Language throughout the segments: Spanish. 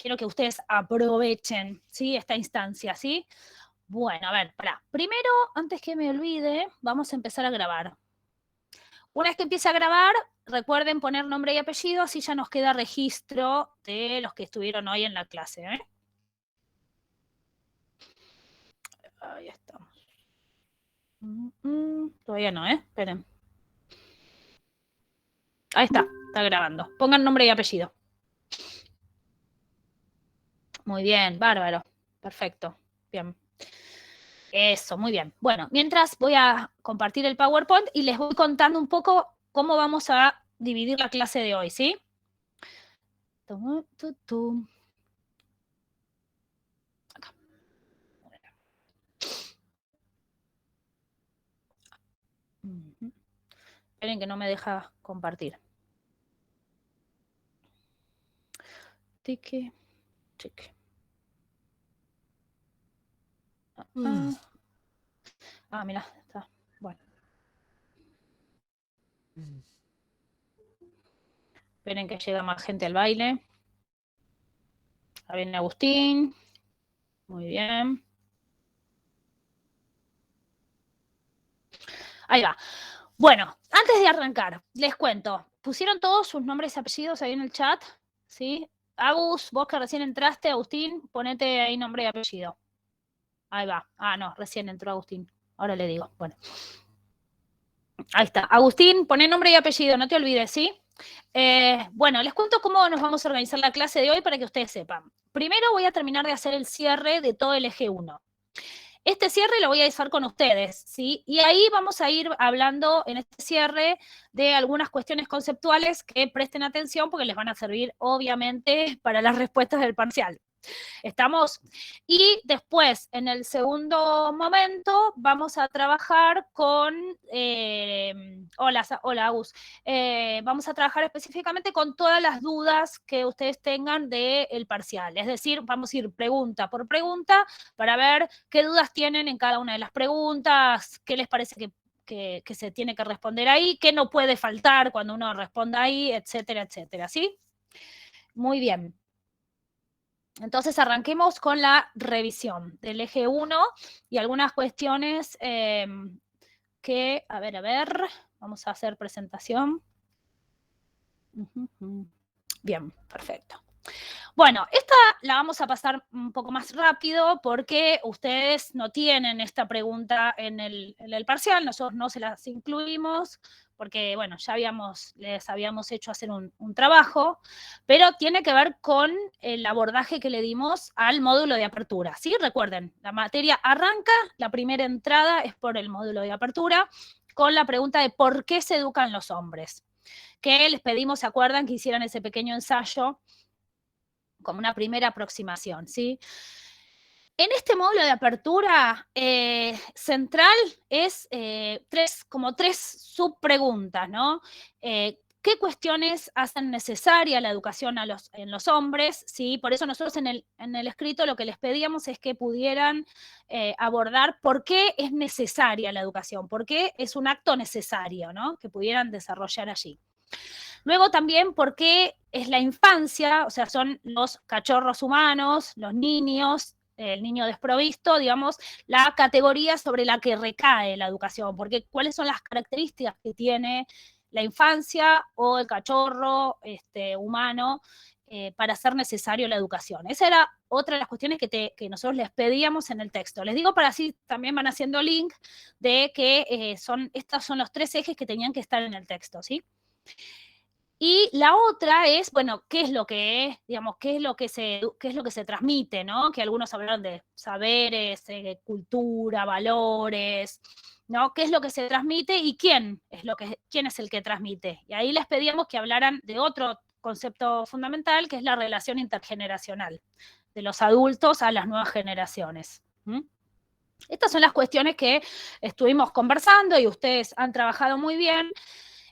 quiero que ustedes aprovechen, ¿sí? Esta instancia, ¿sí? Bueno, a ver, pará. Primero, antes que me olvide, vamos a empezar a grabar. Una vez que empiece a grabar, recuerden poner nombre y apellido, así ya nos queda registro de los que estuvieron hoy en la clase, ¿eh? Ahí estamos. Todavía no, ¿eh? Esperen. Ahí está grabando. Pongan nombre y apellido. Muy bien, bárbaro. Perfecto. Bien. Eso, muy bien. Bueno, mientras voy a compartir el PowerPoint y les voy contando un poco cómo vamos a dividir la clase de hoy, ¿sí? Acá. Esperen que no me deja compartir. Tique, tique. Mira, está. Bueno. Esperen que llega más gente al baile. Ahí viene Agustín. Muy bien. Ahí va. Bueno, antes de arrancar, les cuento. ¿Pusieron todos sus nombres y apellidos ahí en el chat? ¿Sí? Agus, vos que recién entraste, Agustín, ponete ahí nombre y apellido. Ahí va. No, recién entró Agustín. Ahora le digo. Bueno. Ahí está. Agustín, poné nombre y apellido, no te olvides, ¿sí? Bueno, les cuento cómo nos vamos a organizar la clase de hoy para que ustedes sepan. Primero voy a terminar de hacer el cierre de todo el eje 1. Este cierre lo voy a hacer con ustedes, ¿sí? Y ahí vamos a ir hablando en este cierre de algunas cuestiones conceptuales que presten atención porque les van a servir, obviamente, para las respuestas del parcial. ¿Estamos? Y después, en el segundo momento, vamos a trabajar con... hola, Agus. Vamos a trabajar específicamente con todas las dudas que ustedes tengan del parcial. Es decir, vamos a ir pregunta por pregunta para ver qué dudas tienen en cada una de las preguntas, qué les parece que se tiene que responder ahí, qué no puede faltar cuando uno responda ahí, etcétera, etcétera, ¿sí? Muy bien. Entonces arranquemos con la revisión del eje 1 y algunas cuestiones que, a ver, vamos a hacer presentación. Bien, perfecto. Bueno, esta la vamos a pasar un poco más rápido porque ustedes no tienen esta pregunta en el parcial, nosotros no se las incluimos porque, bueno, ya les habíamos hecho hacer un trabajo, pero tiene que ver con el abordaje que le dimos al módulo de apertura, ¿sí? Recuerden, la materia arranca, la primera entrada es por el módulo de apertura, con la pregunta de por qué se educan los hombres, que les pedimos, ¿se acuerdan? Que hicieran ese pequeño ensayo como una primera aproximación, ¿sí? En este módulo de apertura central es como tres subpreguntas, ¿no? ¿Qué cuestiones hacen necesaria la educación en los hombres? ¿Sí? Por eso nosotros en el escrito lo que les pedíamos es que pudieran abordar por qué es necesaria la educación, por qué es un acto necesario, ¿no? Que pudieran desarrollar allí. Luego también por qué es la infancia, o sea, son los cachorros humanos, los niños, el niño desprovisto, digamos, la categoría sobre la que recae la educación, porque cuáles son las características que tiene la infancia o el cachorro humano para ser necesario la educación. Esa era otra de las cuestiones que nosotros les pedíamos en el texto. Les digo para así también van haciendo link de que estos son los tres ejes que tenían que estar en el texto, ¿sí? Y la otra es, bueno, qué es lo que es, digamos, qué es lo que se transmite, ¿no? Que algunos hablaron de saberes, cultura, valores, ¿no? ¿Qué es lo que se transmite y quién es el que transmite? Y ahí les pedíamos que hablaran de otro concepto fundamental, que es la relación intergeneracional, de los adultos a las nuevas generaciones. Estas son las cuestiones que estuvimos conversando y ustedes han trabajado muy bien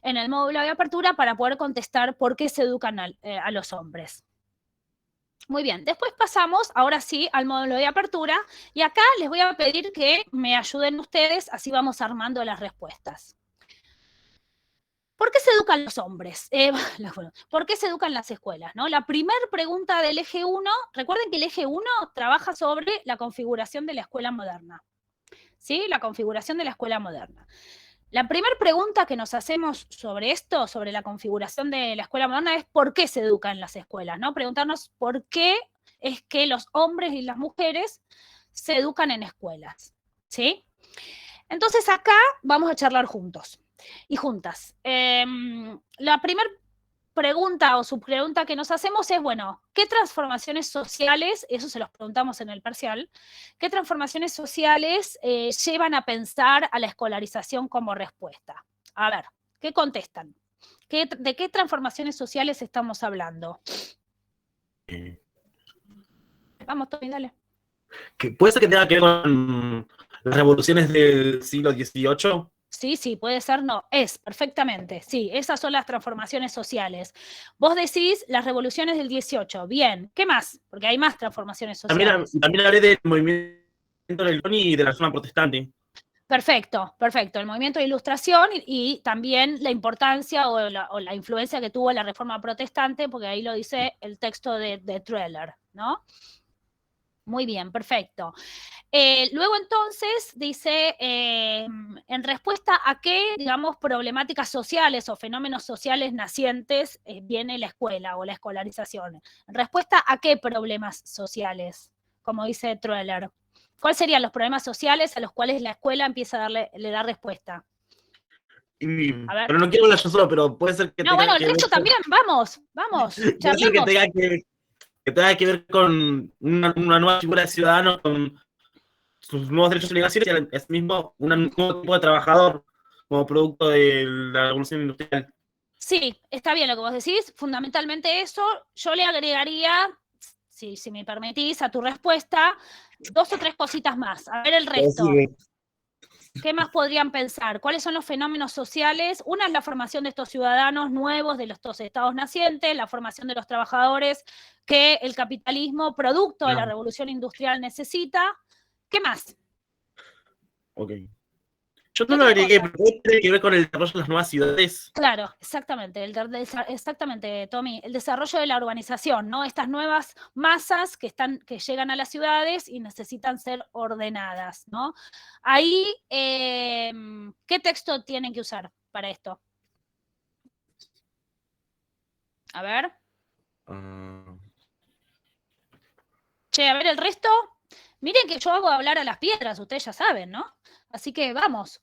en el módulo de apertura para poder contestar por qué se educan a los hombres. Muy bien, después pasamos, ahora sí, al módulo de apertura, y acá les voy a pedir que me ayuden ustedes, así vamos armando las respuestas. ¿Por qué se educan los hombres? ¿Por qué se educan las escuelas? ¿No? La primera pregunta del eje 1, recuerden que el eje 1 trabaja sobre la configuración de la escuela moderna. ¿Sí? La configuración de la escuela moderna. La primera pregunta que nos hacemos sobre esto, sobre la configuración de la escuela moderna, es ¿por qué se educan en las escuelas? ¿No? Preguntarnos por qué es que los hombres y las mujeres se educan en escuelas. ¿Sí? Entonces acá vamos a charlar juntos y juntas. La primera pregunta o subpregunta que nos hacemos es, bueno, ¿qué transformaciones sociales, eso se los preguntamos en el parcial, qué transformaciones sociales llevan a pensar a la escolarización como respuesta? A ver, ¿qué contestan? ¿De qué transformaciones sociales estamos hablando? Vamos, Tommy, dale. ¿Puede ser que tenga que ver con las revoluciones del siglo XVIII? Sí, puede ser, no, es, perfectamente, sí, esas son las transformaciones sociales. Vos decís las revoluciones del 18, bien, ¿qué más? Porque hay más transformaciones sociales. También hablé del movimiento del y de la zona protestante. Perfecto, el movimiento de ilustración y también la importancia o la influencia que tuvo la reforma protestante, porque ahí lo dice el texto de Treller, ¿no? Muy bien, perfecto. Luego entonces dice, en respuesta a qué, digamos, problemáticas sociales o fenómenos sociales nacientes viene la escuela o la escolarización. En respuesta a qué problemas sociales, como dice Treller. ¿Cuáles serían los problemas sociales a los cuales la escuela empieza a le da respuesta? Pero no quiero hablar yo solo, pero puede ser que no, tenga bueno, el que ver resto con, también, vamos, puede ser charlemos. que tenga que ver con una nueva figura de ciudadano, con sus nuevos derechos y obligaciones, y es mismo un nuevo tipo de trabajador como producto de la revolución industrial. Sí, está bien lo que vos decís, fundamentalmente eso. Yo le agregaría, si me permitís, a tu respuesta, 2 o 3 cositas más. A ver el resto. ¿Qué más podrían pensar? ¿Cuáles son los fenómenos sociales? Una es la formación de estos ciudadanos nuevos, de estos estados nacientes, la formación de los trabajadores que el capitalismo, producto de la revolución industrial, necesita. ¿Qué más? Ok. Yo ¿Qué no lo otra agregué, cosa? pero tiene que ver con el desarrollo de las nuevas ciudades. Claro, exactamente, exactamente, Tommy, el desarrollo de la urbanización, ¿no? Estas nuevas masas que llegan a las ciudades y necesitan ser ordenadas, ¿no? Ahí, ¿qué texto tienen que usar para esto? A ver. Che, a ver el resto. Miren que yo hago hablar a las piedras, ustedes ya saben, ¿no? Así que vamos.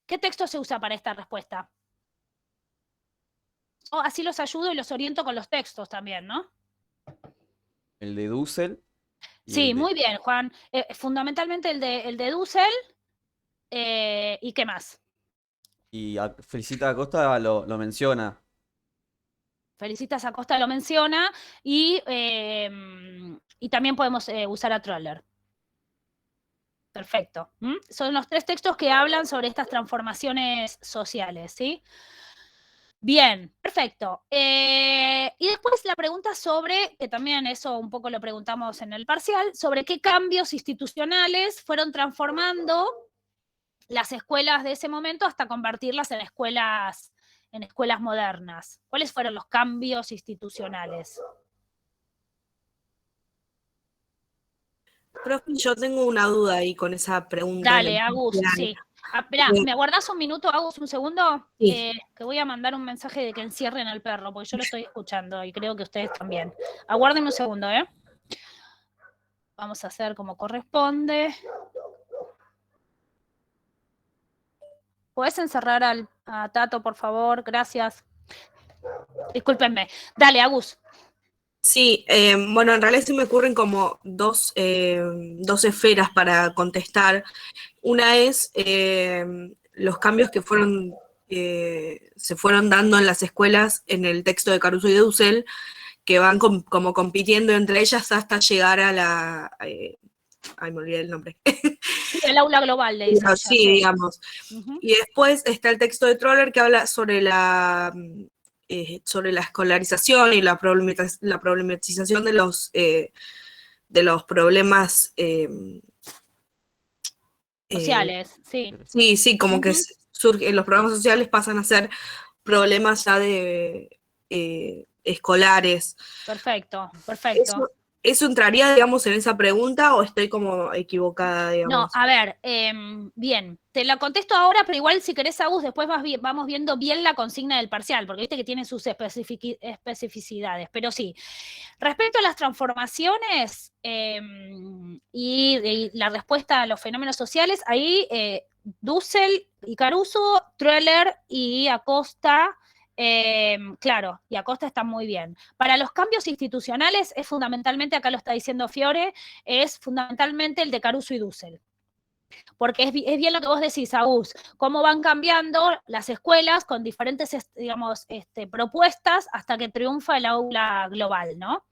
¿Qué texto se usa para esta respuesta? Oh, así los ayudo y los oriento con los textos también, ¿no? El de Dussel. Sí, muy bien, Juan. Fundamentalmente el de Dussel. ¿Y qué más? Y Felicita Acosta lo menciona. Felicitas Acosta lo menciona y también podemos usar a Troller. Perfecto. Son los 3 textos que hablan sobre estas transformaciones sociales, ¿sí? Bien, perfecto. Y después la pregunta sobre, que también eso un poco lo preguntamos en el parcial, sobre qué cambios institucionales fueron transformando las escuelas de ese momento hasta convertirlas en escuelas modernas. ¿Cuáles fueron los cambios institucionales? Profe, yo tengo una duda ahí con esa pregunta. Dale, Agus, sí. Esperá, ¿me aguardás un minuto, Agus, un segundo? Sí. Que voy a mandar un mensaje de que encierren al perro, porque yo lo estoy escuchando y creo que ustedes también. Aguárdenme un segundo, ¿eh? Vamos a hacer como corresponde. ¿Podés encerrar a Tato, por favor? Gracias. Discúlpenme. Dale, Agus. Sí, bueno, en realidad se me ocurren como dos esferas para contestar. Una es los cambios que se fueron dando en las escuelas en el texto de Caruso y de Dussel, que van como compitiendo entre ellas hasta llegar a la... ay, me olvidé el nombre. Sí, el aula global, le dicen. Sí, digamos. Y después está el texto de Troller que habla sobre la escolarización y la problematización de los problemas sociales, sí. Sí, como que los problemas sociales pasan a ser problemas ya de escolares. Perfecto, perfecto. ¿Eso entraría, digamos, en esa pregunta o estoy como equivocada, digamos? No, a ver, bien, te la contesto ahora, pero igual si querés, Agus, después vamos viendo bien la consigna del parcial, porque viste que tiene sus especificidades, pero sí. Respecto a las transformaciones y la respuesta a los fenómenos sociales, ahí Dussel y Caruso, Treller y Acosta, claro, y Acosta está muy bien. Para los cambios institucionales es fundamentalmente, acá lo está diciendo Fiore, es fundamentalmente el de Caruso y Dussel. Porque es bien lo que vos decís, Agus, cómo van cambiando las escuelas con diferentes, digamos, propuestas hasta que triunfa el aula global, ¿no?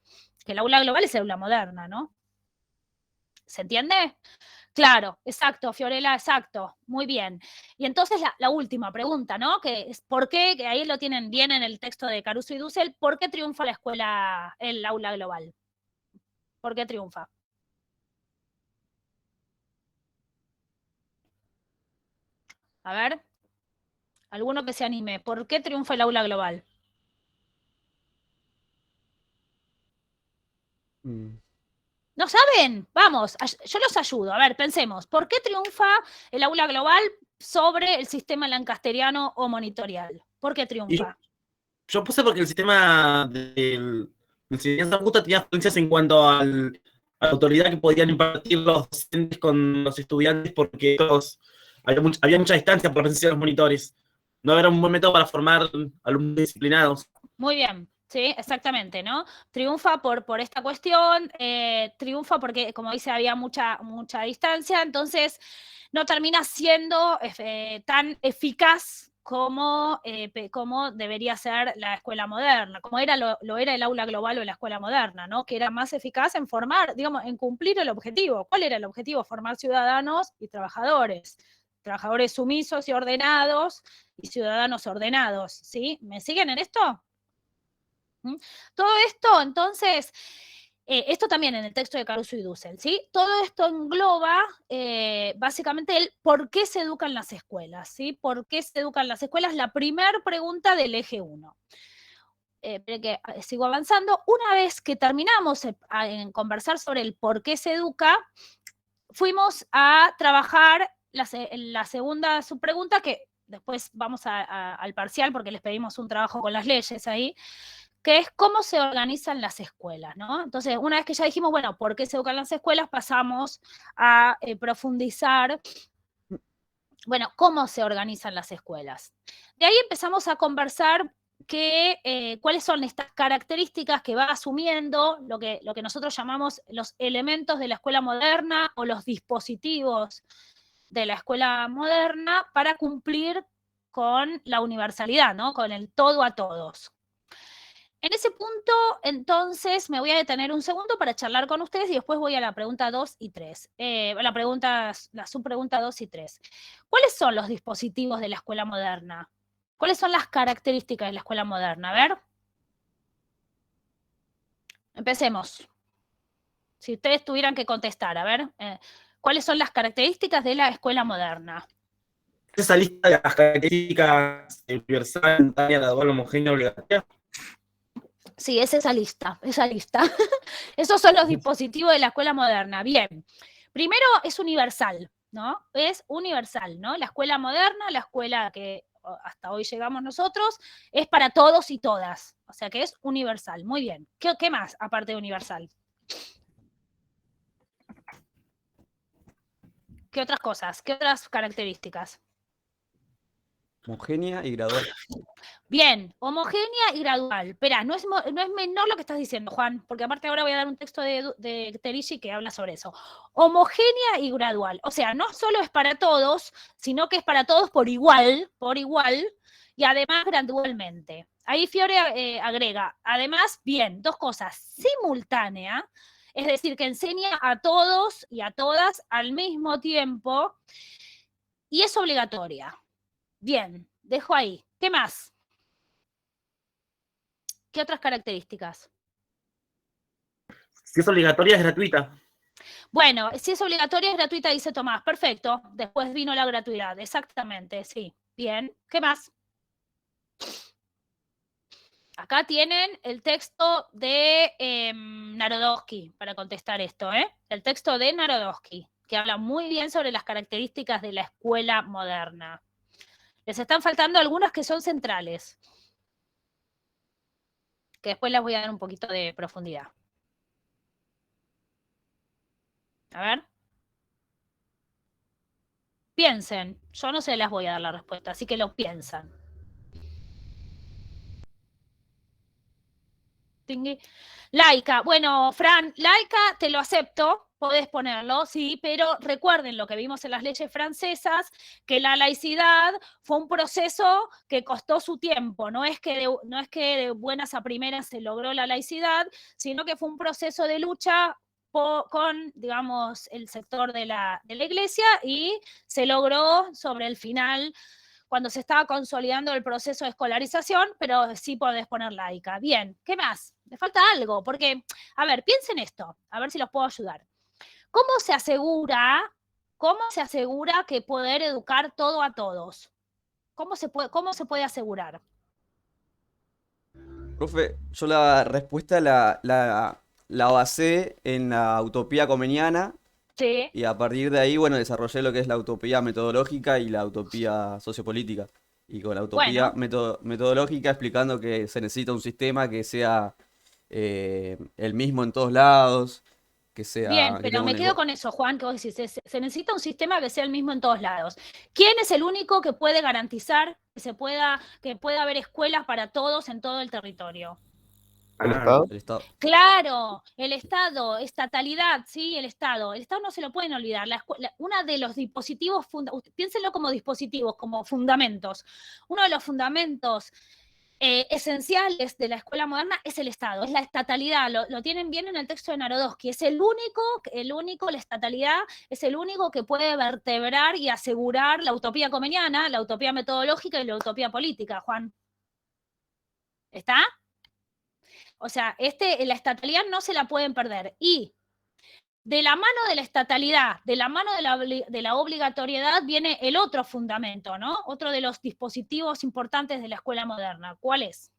Que el aula global es el aula moderna, ¿no? ¿Se entiende? Claro, exacto, Fiorella, exacto, muy bien. Y entonces la última pregunta, ¿no? Que es ¿por qué? Que ahí lo tienen bien en el texto de Caruso y Dussel, ¿por qué triunfa la escuela, el aula global? ¿Por qué triunfa? A ver, alguno que se anime, ¿por qué triunfa el aula global? ¿No saben? Vamos, yo los ayudo. A ver, pensemos, ¿por qué triunfa el aula global sobre el sistema lancasteriano o monitorial? ¿Por qué triunfa? Yo puse porque el sistema de enseñanza justa tenía falencias en cuanto a la autoridad que podían impartir los docentes con los estudiantes, porque había mucha distancia por presencia de los monitores. No era un buen método para formar alumnos disciplinados. Muy bien, sí, exactamente, ¿no? Triunfa por esta cuestión, triunfa porque, como dice, había mucha distancia, entonces no termina siendo tan eficaz como debería ser la escuela moderna, como lo era el aula global o la escuela moderna, ¿no? Que era más eficaz en formar, digamos, en cumplir el objetivo. ¿Cuál era el objetivo? Formar ciudadanos y trabajadores sumisos y ordenados y ciudadanos ordenados, ¿sí? ¿Me siguen en esto? Todo esto, entonces, esto también en el texto de Caruso y Dussel, ¿sí? Todo esto engloba básicamente el por qué se educan las escuelas, ¿sí? ¿Por qué se educan las escuelas? La primera pregunta del eje 1. Que sigo avanzando. Una vez que terminamos en conversar sobre el por qué se educa, fuimos a trabajar la segunda subpregunta, que después vamos al parcial porque les pedimos un trabajo con las leyes ahí, que es cómo se organizan las escuelas, ¿no? Entonces, una vez que ya dijimos, bueno, ¿por qué se educan las escuelas? Pasamos a profundizar, bueno, ¿cómo se organizan las escuelas? De ahí empezamos a conversar cuáles son estas características que va asumiendo lo que nosotros llamamos los elementos de la escuela moderna o los dispositivos de la escuela moderna para cumplir con la universalidad, ¿no? Con el todo a todos. En ese punto, entonces, me voy a detener un segundo para charlar con ustedes y después voy a la pregunta 2 y 3. La subpregunta 2 y 3. ¿Cuáles son los dispositivos de la escuela moderna? ¿Cuáles son las características de la escuela moderna? A ver. Empecemos. Si ustedes tuvieran que contestar, a ver, ¿cuáles son las características de la escuela moderna? Esa lista de las características universal, espontánea, gradual, homogénea, obligatoria. Sí, es esa lista. Esos son los dispositivos de la escuela moderna. Bien. Primero es universal, ¿no? Es universal, ¿no? La escuela moderna, la escuela que hasta hoy llegamos nosotros, es para todos y todas. O sea que es universal. Muy bien. ¿Qué más aparte de universal? ¿Qué otras cosas? ¿Qué otras características? Homogénea y gradual. Bien, homogénea y gradual. Espera, no es menor lo que estás diciendo, Juan, porque aparte ahora voy a dar un texto de Terici que habla sobre eso. Homogénea y gradual. O sea, no solo es para todos, sino que es para todos por igual, y además gradualmente. Ahí Fiore agrega, además, bien, dos cosas, simultánea, es decir, que enseña a todos y a todas al mismo tiempo, y es obligatoria. Bien, dejo ahí. ¿Qué más? ¿Qué otras características? Si es obligatoria, es gratuita. Bueno, si es obligatoria, es gratuita, dice Tomás. Perfecto. Después vino la gratuidad. Exactamente, sí. Bien, ¿qué más? Acá tienen el texto de Narodowski para contestar esto, ¿eh? El texto de Narodowski, que habla muy bien sobre las características de la escuela moderna. Les están faltando algunas que son centrales, que después les voy a dar un poquito de profundidad. A ver. Piensen, yo no se las voy a dar la respuesta, así que lo piensan. Laica, bueno, Fran, laica te lo acepto, podés ponerlo, sí, pero recuerden lo que vimos en las leyes francesas, que la laicidad fue un proceso que costó su tiempo, no es que de buenas a primeras se logró la laicidad, sino que fue un proceso de lucha con, digamos, el sector de la iglesia y se logró sobre el final cuando se estaba consolidando el proceso de escolarización, pero sí podés poner laica. Bien, ¿qué más? Me falta algo, porque, a ver, piensen esto, a ver si los puedo ayudar. ¿Cómo se asegura que poder educar todo a todos? ¿Cómo se puede asegurar? Profe, yo la respuesta la basé en la utopía comeniana Sí. y a partir de ahí, bueno, desarrollé lo que es la utopía metodológica y la utopía sociopolítica. Y con la utopía metodológica explicando que se necesita un sistema que sea el mismo en todos lados, que sea... Bien, que pero tenga me una quedo con eso, Juan, que vos decís, se necesita un sistema que sea el mismo en todos lados. ¿Quién es el único que puede garantizar que pueda haber escuelas para todos en todo el territorio? ¿El Estado? El Estado. Claro, el Estado, estatalidad, sí, el Estado. El Estado no se lo pueden olvidar. Una de los dispositivos, piénsenlo como dispositivos, como fundamentos. Uno de los fundamentos esenciales de la escuela moderna es el Estado, es la estatalidad. Lo tienen bien en el texto de Narodowski. Es el único, la estatalidad es el único que puede vertebrar y asegurar la utopía comeniana, la utopía metodológica y la utopía política, Juan. ¿Está? O sea, la estatalidad no se la pueden perder. Y de la mano de la estatalidad, de la mano de la obligatoriedad, viene el otro fundamento, ¿no? Otro de los dispositivos importantes de la escuela moderna. ¿Cuál es?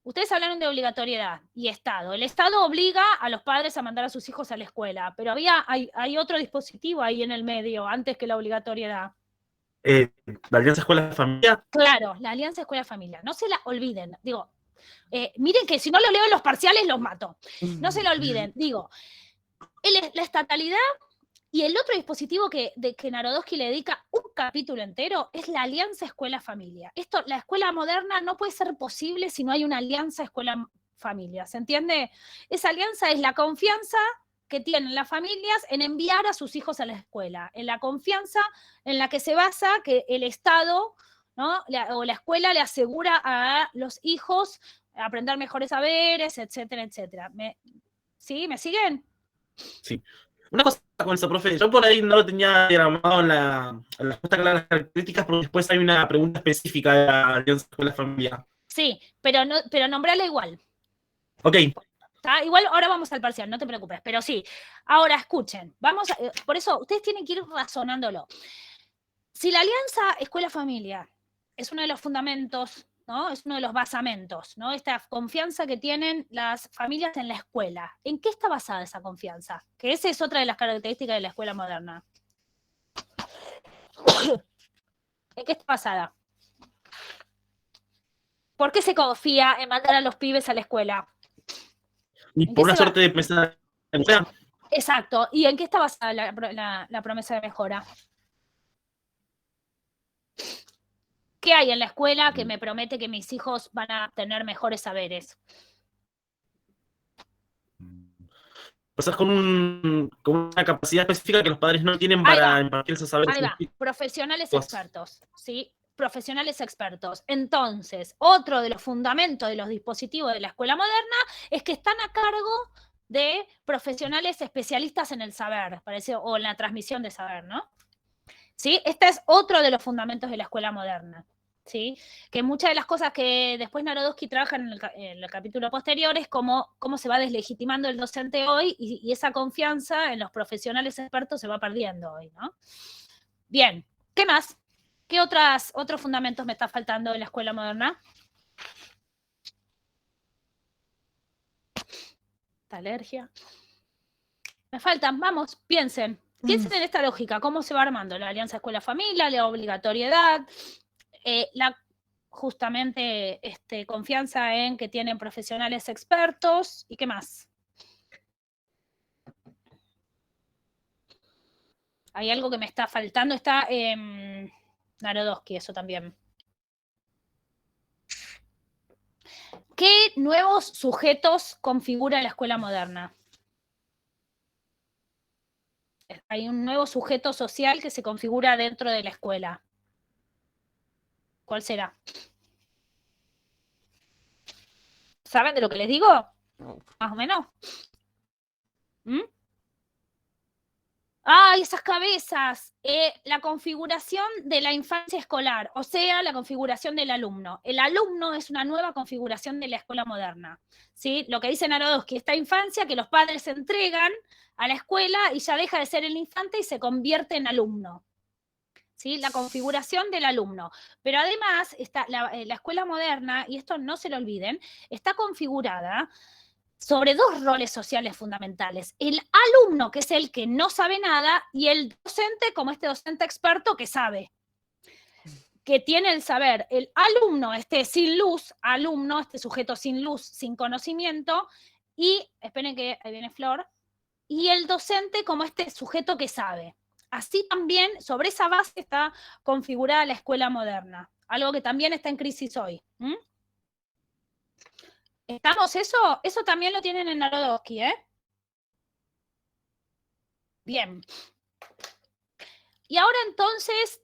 Ustedes hablaron de obligatoriedad y Estado. El Estado obliga a los padres a mandar a sus hijos a la escuela, pero hay otro dispositivo ahí en el medio, antes que la obligatoriedad. La Alianza Escuela-Familia. Claro, la Alianza Escuela-Familia. No se la olviden. Digo, miren que si no lo leo en los parciales los mato. No se lo olviden. Digo, la estatalidad y el otro dispositivo que Narodowski le dedica un capítulo entero es la Alianza Escuela-Familia. La escuela moderna no puede ser posible si no hay una alianza escuela-familia. ¿Se entiende? Esa alianza es la confianza que tienen las familias en enviar a sus hijos a la escuela, en la confianza en la que se basa que el Estado, ¿no? o la escuela le asegura a los hijos aprender mejores saberes, etcétera, etcétera. ¿Sí? ¿Me siguen? Sí. Una cosa con eso, profe, yo por ahí no lo tenía diagramado en la respuesta clara de las características, porque después hay una pregunta específica de la Alianza Escuela-Familia. Sí, pero nombrala igual. Ok. ¿Está? Igual ahora vamos al parcial, no te preocupes, pero sí. Ahora escuchen, por eso ustedes tienen que ir razonándolo. Si la alianza escuela-familia es uno de los fundamentos, ¿no? Es uno de los basamentos, ¿no? Esta confianza que tienen las familias en la escuela. ¿En qué está basada esa confianza? Que esa es otra de las características de la escuela moderna. ¿En qué está basada? ¿Por qué se confía en mandar a los pibes a la escuela? Y por una suerte de promesa de mejora. Exacto. ¿Y en qué está basada la promesa de mejora? ¿Qué hay en la escuela que me promete que mis hijos van a tener mejores saberes? Cosas con una capacidad específica que los padres no tienen para impartir esos saberes. Ahí va. Profesionales expertos, ¿sí? Profesionales expertos. Entonces, otro de los fundamentos de los dispositivos de la escuela moderna es que están a cargo de profesionales especialistas en el saber, parece, o en la transmisión de saber, ¿no? ¿Sí? Este es otro de los fundamentos de la escuela moderna. ¿sí? Que muchas de las cosas que después Narodowski trabaja en el capítulo posterior es cómo se va deslegitimando el docente hoy y esa confianza en los profesionales expertos se va perdiendo hoy, ¿no? Bien, ¿qué más? ¿Qué otros fundamentos me está faltando en la escuela moderna? Esta alergia. Me faltan, vamos, piensen. Piensen en esta lógica, cómo se va armando la alianza escuela-familia, la obligatoriedad, justamente confianza en que tienen profesionales expertos, ¿y qué más? Hay algo que me está faltando, está Narodowski, eso también. ¿Qué nuevos sujetos configura la escuela moderna? Hay un nuevo sujeto social que se configura dentro de la escuela. ¿Cuál será? ¿Saben de lo que les digo? Más o menos. ¿Mm? ¡Ay, esas cabezas! La configuración de la infancia escolar, o sea, la configuración del alumno. El alumno es una nueva configuración de la escuela moderna, ¿sí? Lo que dice Narodowski, esta infancia que los padres se entregan a la escuela y ya deja de ser el infante y se convierte en alumno, ¿sí? La configuración del alumno. Pero además, la escuela moderna, y esto no se lo olviden, está configurada sobre dos roles sociales fundamentales. El alumno, que es el que no sabe nada, y el docente, como este docente experto que sabe, que tiene el saber. El alumno, sin luz, alumno, este sujeto sin luz, sin conocimiento, y, esperen que ahí viene Flor, y el docente como este sujeto que sabe. Así también, sobre esa base está configurada la escuela moderna, algo que también está en crisis hoy. ¿Estamos eso? Eso también lo tienen en Narodowski, ¿eh? Bien. Y ahora entonces,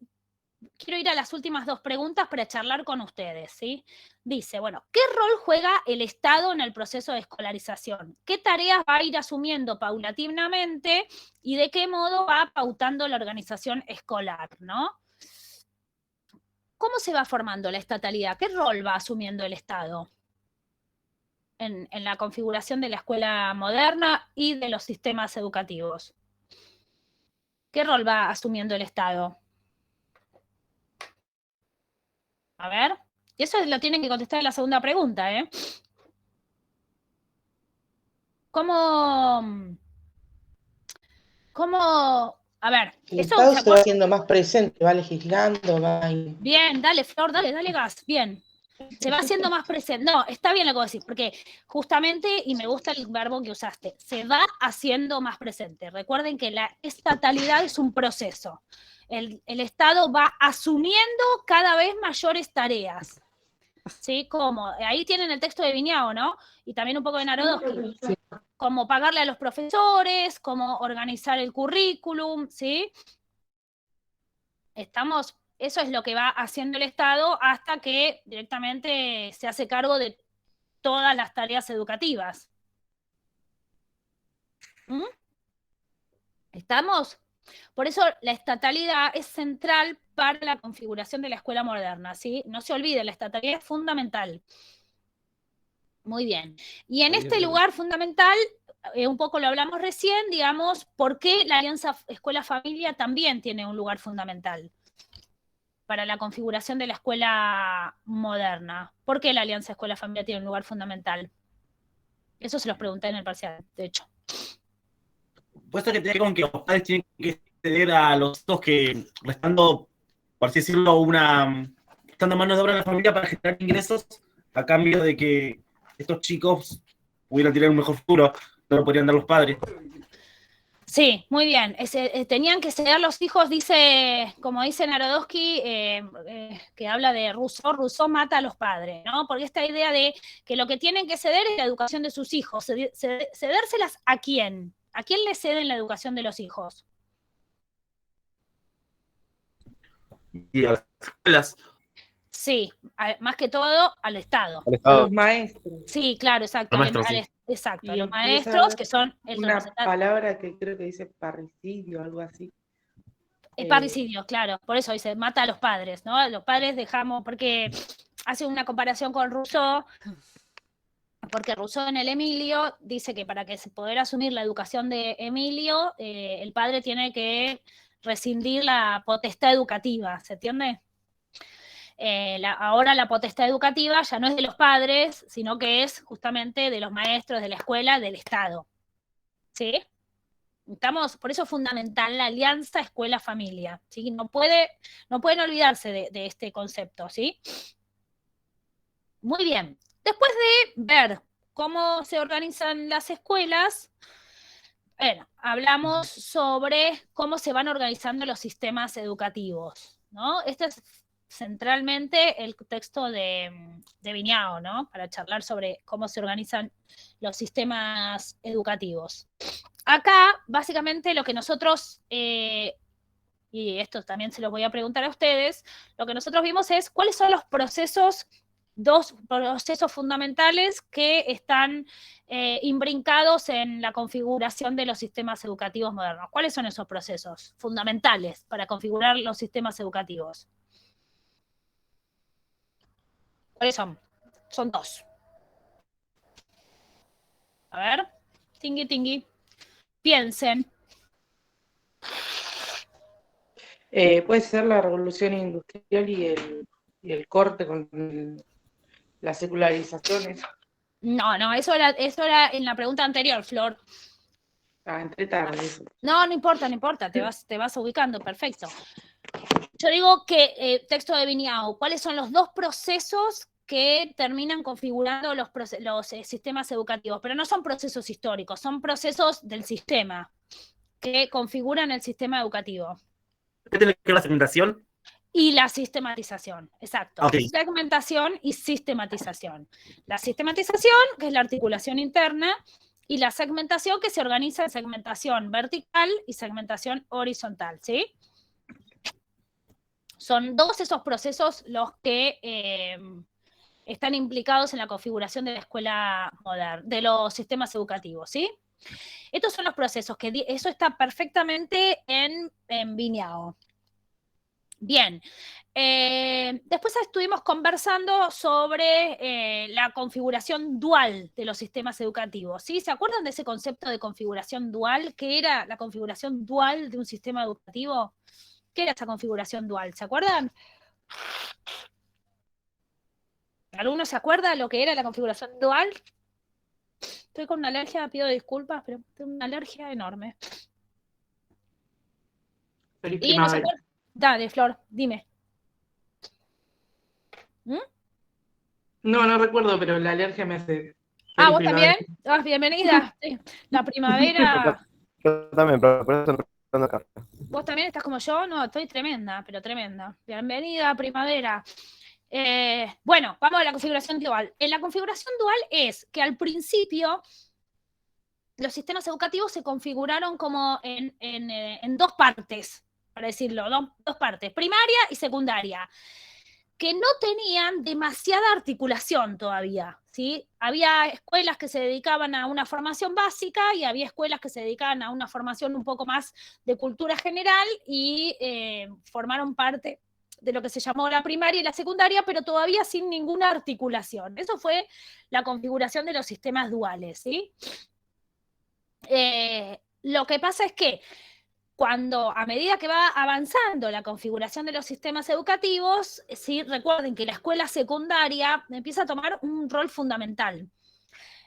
quiero ir a las últimas dos preguntas para charlar con ustedes, ¿sí? Dice, bueno, ¿qué rol juega el Estado en el proceso de escolarización? ¿Qué tareas va a ir asumiendo paulatinamente y de qué modo va pautando la organización escolar, ¿no? ¿Cómo se va formando la estatalidad? ¿Qué rol va asumiendo el Estado en la configuración de la escuela moderna y de los sistemas educativos? ¿Qué rol va asumiendo el Estado? A ver, y eso lo tienen que contestar en la segunda pregunta, ¿eh? ¿Cómo? A ver, El eso Estado se va haciendo más presente, va legislando, va... Bien, dale, Flor, dale gas, bien. Se va haciendo más presente. No, está bien lo que vos decís, porque justamente, y me gusta el verbo que usaste, se va haciendo más presente. Recuerden que la estatalidad es un proceso. El Estado va asumiendo cada vez mayores tareas. ¿Sí? Como, ahí tienen el texto de Viñao, ¿no? Y también un poco de Narodowski. Sí. Como pagarle a los profesores, como organizar el currículum, ¿sí? Eso es lo que va haciendo el Estado hasta que directamente se hace cargo de todas las tareas educativas. ¿Mm? ¿Estamos? Por eso la estatalidad es central para la configuración de la escuela moderna, ¿sí? No se olvide, la estatalidad es fundamental. Muy bien. Y en este lugar fundamental, un poco lo hablamos recién, digamos, ¿por qué la alianza escuela-familia también tiene un lugar fundamental para la configuración de la escuela moderna? ¿Por qué la alianza escuela-familia tiene un lugar fundamental? Eso se los pregunté en el parcial, de hecho. Puesto que tiene con que los padres tienen que ceder a los hijos que, restando, por así decirlo, estando mano de obra en la familia para generar ingresos, a cambio de que estos chicos pudieran tener un mejor futuro, no lo podrían dar los padres. Sí, muy bien. Tenían que ceder los hijos, dice, como dice Narodowski, que habla de Rousseau mata a los padres, ¿no? Porque esta idea de que lo que tienen que ceder es la educación de sus hijos. ¿Cedérselas a quién? ¿A quién le ceden la educación de los hijos? Y a las escuelas. Sí, más que todo al Estado. A los maestros. Sí, claro, exacto. Exacto, a los maestros, que son... Una palabra que creo que dice parricidio o algo así. Es parricidio, claro. Por eso dice, mata a los padres, ¿no? Los padres dejamos, porque hace una comparación con Rousseau, porque Rousseau en el Emilio dice que para que se poder asumir la educación de Emilio, el padre tiene que rescindir la potestad educativa, ¿se entiende? Ahora la potestad educativa ya no es de los padres, sino que es justamente de los maestros, de la escuela, del Estado. ¿Sí? Por eso es fundamental la alianza escuela-familia. ¿Sí? No pueden olvidarse de este concepto. ¿Sí? Muy bien. Después de ver cómo se organizan las escuelas, bueno, hablamos sobre cómo se van organizando los sistemas educativos, ¿no? Este es centralmente el texto de Viñao, ¿no? Para charlar sobre cómo se organizan los sistemas educativos. Acá, básicamente, lo que nosotros, y esto también se los voy a preguntar a ustedes, lo que nosotros vimos es cuáles son los dos procesos fundamentales que están imbrincados en la configuración de los sistemas educativos modernos. ¿Cuáles son esos procesos fundamentales para configurar los sistemas educativos? ¿Cuáles son? Son dos. A ver, tingui. Piensen. Puede ser la revolución industrial y el corte con la secularización. No, eso era en la pregunta anterior, Flor. Entré tarde. Eso. No importa, te vas ubicando, perfecto. Yo digo que, texto de Viñao, ¿cuáles son los dos procesos que terminan configurando los sistemas educativos? Pero no son procesos históricos, son procesos del sistema que configuran el sistema educativo. ¿Qué tiene que ver la segmentación? Y la sistematización, exacto. Okay. Segmentación y sistematización. La sistematización, que es la articulación interna, y la segmentación, que se organiza en segmentación vertical y segmentación horizontal, ¿sí? Son dos esos procesos los que están implicados en la configuración de la escuela moderna, de los sistemas educativos, ¿sí? Estos son los procesos, eso está perfectamente en Viñao. Bien, después estuvimos conversando sobre la configuración dual de los sistemas educativos, ¿sí? ¿Se acuerdan de ese concepto de configuración dual? ¿Qué era la configuración dual de un sistema educativo? ¿Qué era esa configuración dual? ¿Se acuerdan? ¿Alguno se acuerda de lo que era la configuración dual? Estoy con una alergia, pido disculpas, pero tengo una alergia enorme. Feliz Y no se primavera. acuerda. Dale, Flor, dime. ¿Mm? No recuerdo, pero la alergia me hace. Ah, ¿vos también? Bienvenida. Sí. La primavera. Yo también, pero por eso no acá. ¿Vos también estás como yo? No, estoy tremenda, pero tremenda. Bienvenida, primavera. Bueno, vamos a la configuración dual. En la configuración dual es que al principio los sistemas educativos se configuraron como en dos partes, para decirlo, dos partes, primaria y secundaria, que no tenían demasiada articulación todavía, ¿sí? Había escuelas que se dedicaban a una formación básica y había escuelas que se dedicaban a una formación un poco más de cultura general y formaron parte de lo que se llamó la primaria y la secundaria, pero todavía sin ninguna articulación. Eso fue la configuración de los sistemas duales, ¿sí? Lo que pasa es que a medida que va avanzando la configuración de los sistemas educativos, ¿sí? Recuerden que la escuela secundaria empieza a tomar un rol fundamental.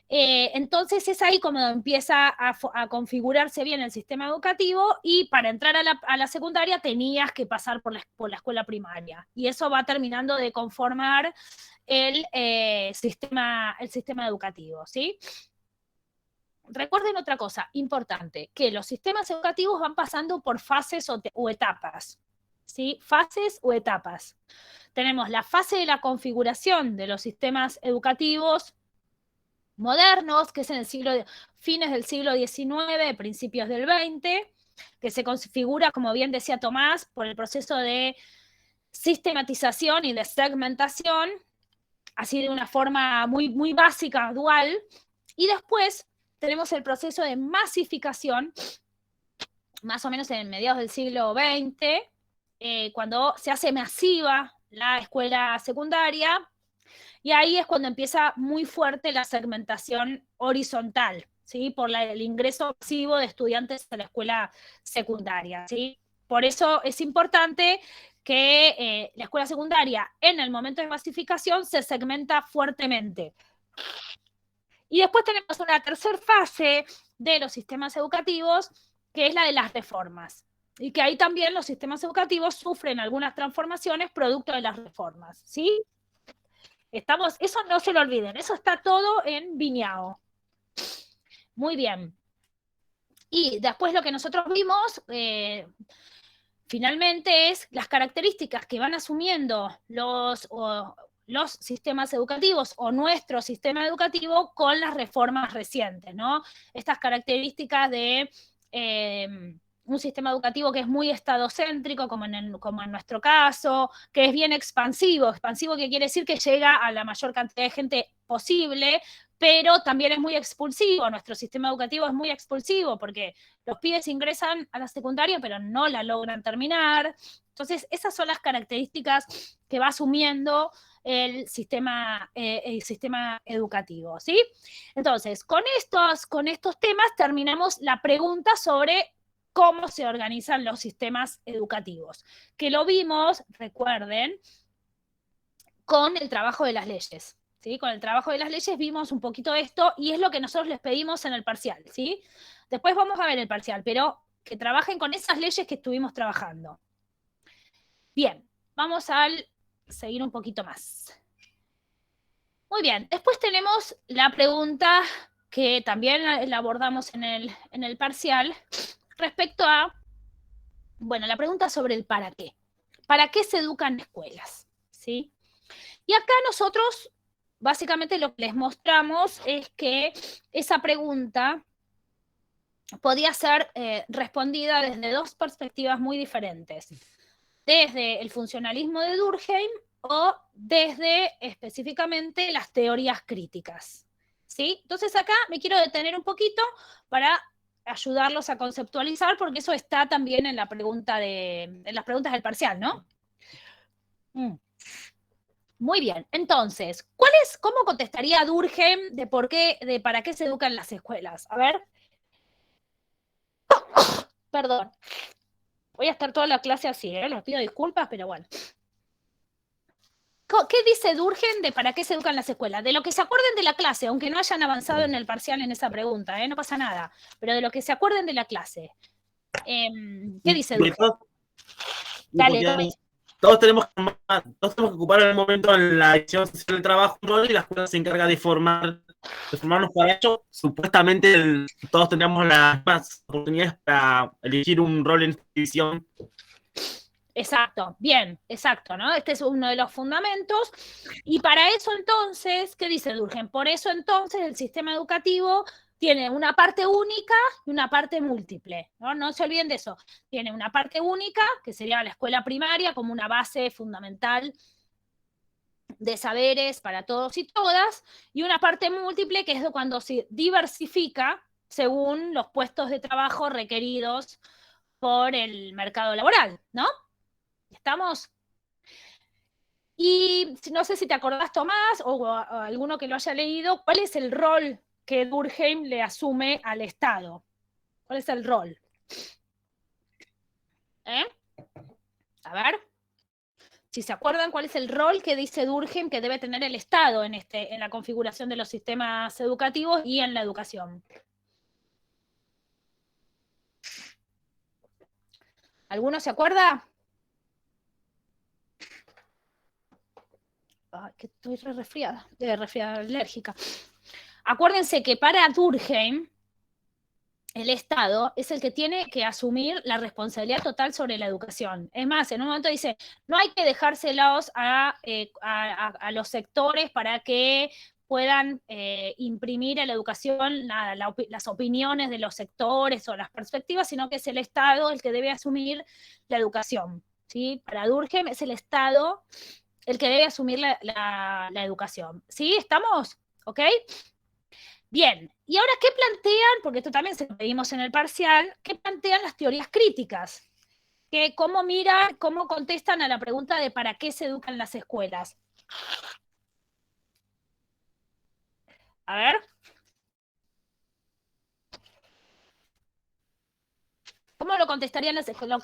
Entonces es ahí como empieza a configurarse bien el sistema educativo y para entrar a la secundaria tenías que pasar por la escuela primaria. Y eso va terminando de conformar el sistema educativo, ¿sí? Recuerden otra cosa importante, que los sistemas educativos van pasando por fases o etapas, ¿sí? Fases o etapas. Tenemos la fase de la configuración de los sistemas educativos modernos, que es en fines del siglo XIX, principios del XX, que se configura, como bien decía Tomás, por el proceso de sistematización y de segmentación, así de una forma muy, muy básica, dual, y después tenemos el proceso de masificación más o menos en mediados del siglo XX, cuando se hace masiva la escuela secundaria, y ahí es cuando empieza muy fuerte la segmentación horizontal, ¿sí? Por el ingreso masivo de estudiantes a la escuela secundaria, ¿sí? Por eso es importante que la escuela secundaria en el momento de masificación se segmenta fuertemente. Y después tenemos una tercera fase de los sistemas educativos, que es la de las reformas. Y que ahí también los sistemas educativos sufren algunas transformaciones producto de las reformas, ¿sí? Eso no se lo olviden, eso está todo en Viñao. Muy bien. Y después lo que nosotros vimos, finalmente, es las características que van asumiendo los sistemas educativos o nuestro sistema educativo con las reformas recientes, ¿no? Estas características de un sistema educativo que es muy estadocéntrico, como en nuestro caso, que es bien expansivo. Expansivo, que quiere decir que llega a la mayor cantidad de gente posible, pero también es muy expulsivo. Nuestro sistema educativo es muy expulsivo porque los pibes ingresan a la secundaria, pero no la logran terminar. Entonces, esas son las características que va asumiendo el sistema educativo, ¿sí? Entonces, con estos temas terminamos la pregunta sobre cómo se organizan los sistemas educativos, que lo vimos, recuerden, con el trabajo de las leyes. ¿Sí? Con el trabajo de las leyes vimos un poquito esto y es lo que nosotros les pedimos en el parcial, ¿sí? Después vamos a ver el parcial, pero que trabajen con esas leyes que estuvimos trabajando. Bien, vamos a seguir un poquito más. Muy bien, después tenemos la pregunta que también la abordamos en el parcial respecto a, bueno, la pregunta sobre el para qué. ¿Para qué se educan escuelas? ¿Sí? Y acá nosotros básicamente lo que les mostramos es que esa pregunta podía ser respondida desde dos perspectivas muy diferentes. Desde el funcionalismo de Durkheim o desde específicamente las teorías críticas. ¿Sí? Entonces acá me quiero detener un poquito para ayudarlos a conceptualizar, porque eso está también en las preguntas del parcial, ¿no? Muy bien, entonces, ¿cómo contestaría Durkheim de para qué se educan las escuelas? A ver. Perdón. Voy a estar toda la clase así, les pido disculpas, pero bueno. ¿Qué dice Durkheim de para qué se educan las escuelas? De lo que se acuerden de la clase, aunque no hayan avanzado en el parcial en esa pregunta, no pasa nada. Pero de lo que se acuerden de la clase. ¿Qué dice Durkheim? Dale, todos tenemos que ocupar en el momento en la decisión social del trabajo y la escuela se encarga de formarnos para ello. Supuestamente todos tendríamos las mismas oportunidades para elegir un rol en esta división. Exacto, bien, exacto, ¿no? Este es uno de los fundamentos. Y para eso entonces, ¿qué dice Durkheim? Por eso entonces el sistema educativo tiene una parte única y una parte múltiple, ¿no? No se olviden de eso. Tiene una parte única, que sería la escuela primaria, como una base fundamental de saberes para todos y todas, y una parte múltiple, que es de cuando se diversifica según los puestos de trabajo requeridos por el mercado laboral, ¿no? ¿Estamos? Y no sé si te acordás, Tomás, o alguno que lo haya leído, ¿cuál es el rol que Durkheim le asume al Estado? ¿Cuál es el rol? A ver. Si se acuerdan, ¿cuál es el rol que dice Durkheim que debe tener el Estado en la configuración de los sistemas educativos y en la educación? ¿Alguno se acuerda? Ay, que estoy resfriada, alérgica. Acuérdense que para Durkheim, el Estado es el que tiene que asumir la responsabilidad total sobre la educación. Es más, en un momento dice, no hay que dejárselos a los sectores para que puedan imprimir a la educación las opiniones de los sectores o las perspectivas, sino que es el Estado el que debe asumir la educación. ¿Sí? Para Durkheim es el Estado el que debe asumir la educación. ¿Sí? ¿Estamos? ¿Ok? Bien, y ahora, ¿qué plantean? Porque esto también se lo pedimos en el parcial, ¿qué plantean las teorías críticas? ¿Cómo miran, cómo contestan a la pregunta de para qué se educan las escuelas? A ver. ¿Cómo lo contestarían las escuelas?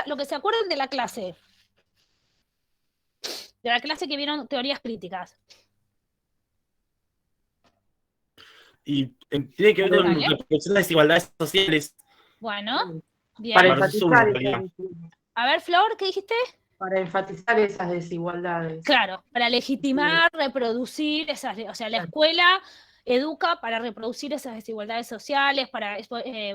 Lo que se acuerden de la clase. De la clase que vieron teorías críticas. Y tiene que ver con la reproducción de desigualdades sociales. Bueno, bien. Para Para enfatizar resumen, esas desigualdades. A ver, Flor, ¿qué dijiste? Para enfatizar esas desigualdades. Claro, para legitimar, reproducir esas, o sea, la escuela educa para reproducir esas desigualdades sociales,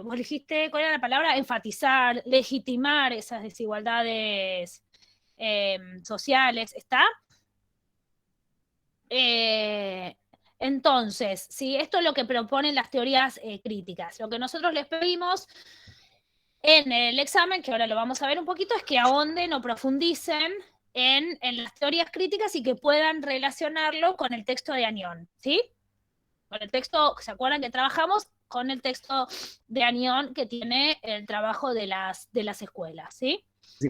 vos dijiste, ¿cuál era la palabra? Enfatizar, legitimar esas desigualdades sociales, ¿está? Entonces, sí, esto es lo que proponen las teorías críticas. Lo que nosotros les pedimos en el examen, que ahora lo vamos a ver un poquito, es que ahonden o profundicen en las teorías críticas y que puedan relacionarlo con el texto de Anión, ¿sí? Con el texto, ¿se acuerdan que trabajamos? Con el texto de Anión que tiene el trabajo de las escuelas, ¿sí? Sí.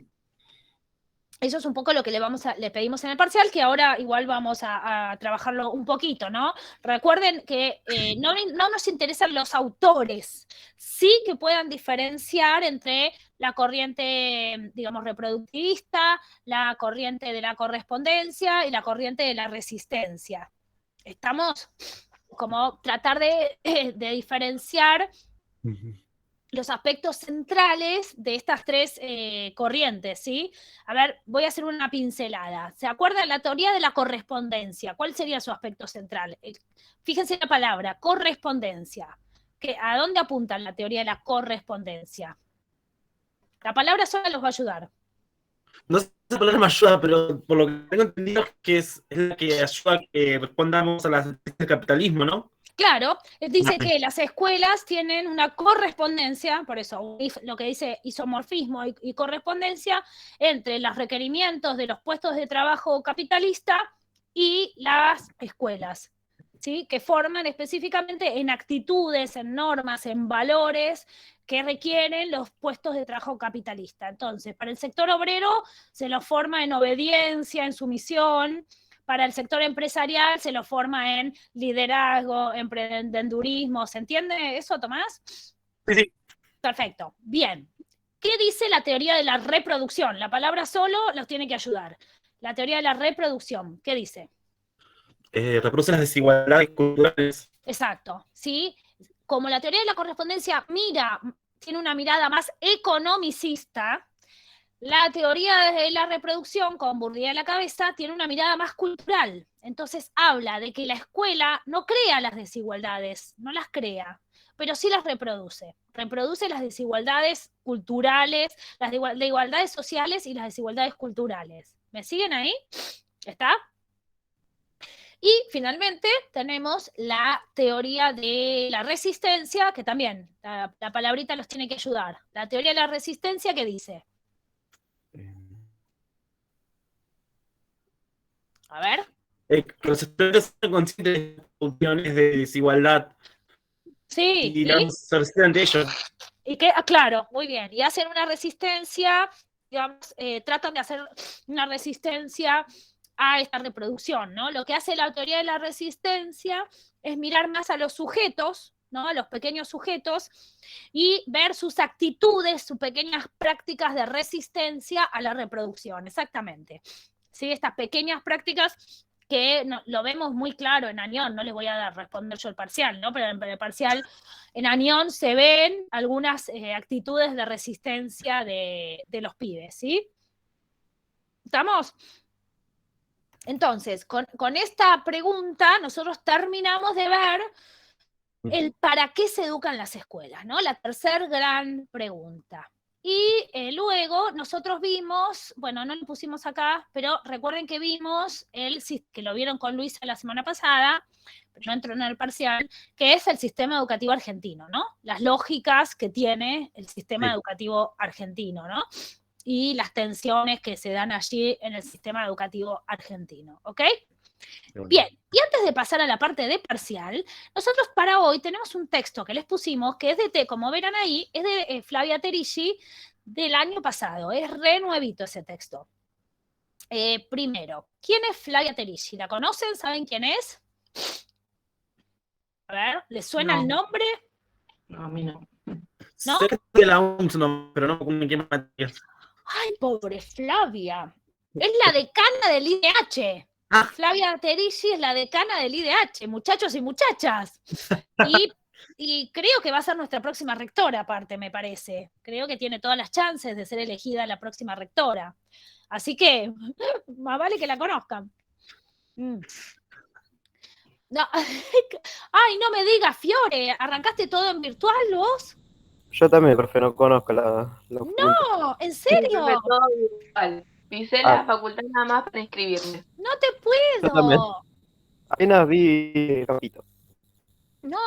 Eso es un poco lo que le pedimos en el parcial, que ahora igual vamos a trabajarlo un poquito, ¿no? Recuerden que no nos interesan los autores, sí que puedan diferenciar entre la corriente, digamos, reproductivista, la corriente de la correspondencia y la corriente de la resistencia. Estamos como tratar de diferenciar los aspectos centrales de estas tres corrientes, ¿sí? A ver, voy a hacer una pincelada. ¿Se acuerdan la teoría de la correspondencia? ¿Cuál sería su aspecto central? Fíjense la palabra, correspondencia. ¿A dónde apunta la teoría de la correspondencia? La palabra sola los va a ayudar. No sé si esa palabra me ayuda, pero por lo que tengo entendido es que es la que ayuda a que respondamos a las necesidades del capitalismo, ¿no? Claro, dice que las escuelas tienen una correspondencia, por eso lo que dice isomorfismo y correspondencia entre los requerimientos de los puestos de trabajo capitalista y las escuelas, ¿sí? Que forman específicamente en actitudes, en normas, en valores que requieren los puestos de trabajo capitalista. Entonces, para el sector obrero se lo forma en obediencia, en sumisión. Para el sector empresarial se lo forma en liderazgo, emprendedurismo. ¿Se entiende eso, Tomás? Sí, sí. Perfecto. Bien. ¿Qué dice la teoría de la reproducción? La palabra solo los tiene que ayudar. La teoría de la reproducción, ¿qué dice? Reproduce las desigualdades culturales. Exacto. ¿Sí? Como la teoría de la correspondencia tiene una mirada más economicista, la teoría de la reproducción, con Bourdieu a la cabeza, tiene una mirada más cultural. Entonces habla de que la escuela no crea las desigualdades, no las crea, pero sí las reproduce. Reproduce las desigualdades culturales, las desigualdades sociales y las desigualdades culturales. ¿Me siguen ahí? ¿Está? Y finalmente tenemos la teoría de la resistencia, que también la palabrita los tiene que ayudar. La teoría de la resistencia, ¿qué dice? A ver. Que los estudiantes sean conscientes de las opciones de desigualdad Sí, y se resisten ante ellos. y que, claro, muy bien. Y hacen una resistencia, digamos, tratan de hacer una resistencia a esta reproducción, ¿no? Lo que hace la teoría de la resistencia es mirar más a los sujetos, ¿no? A los pequeños sujetos, y ver sus actitudes, sus pequeñas prácticas de resistencia a la reproducción, exactamente. ¿Sí? Estas pequeñas prácticas que lo vemos muy claro en Anión, no les voy a responder yo el parcial, ¿no? Pero en el parcial, en Anión se ven algunas actitudes de resistencia de los pibes, ¿sí? ¿Estamos? Entonces, con esta pregunta nosotros terminamos de ver el para qué se educan las escuelas, ¿no? La tercera gran pregunta. Y luego nosotros vimos, bueno, no lo pusimos acá, pero recuerden que vimos, que lo vieron con Luisa la semana pasada, pero no entró en el parcial, que es el sistema educativo argentino, ¿no? Las lógicas que tiene el sistema educativo argentino, ¿no? y las tensiones que se dan allí en el sistema educativo argentino, ¿ok? Bien, y antes de pasar a la parte de parcial, nosotros para hoy tenemos un texto que les pusimos, que es como verán ahí, es de Flavia Terici del año pasado, es re nuevito ese texto. Primero, ¿quién es Flavia Terici? ¿La conocen? ¿Saben quién es? A ver, ¿les suena el nombre? No, a mí no. ¿No? Sé que es de la UNS, no, pero no con qué materias. Ay, pobre Flavia. Es la decana del IDH. Ah. Flavia Terici es la decana del IDH, muchachos y muchachas. Y creo que va a ser nuestra próxima rectora, aparte, me parece. Creo que tiene todas las chances de ser elegida la próxima rectora. Así que, más vale que la conozcan. No. Ay, no me digas, Fiore, ¿arrancaste todo en virtual vos? Yo también, profe, no conozco la No, ¿en serio? Sí, todo virtual. Pisé la facultad nada más para inscribirme. No te Yo también. puedo. Apenas vi el capítulo. No,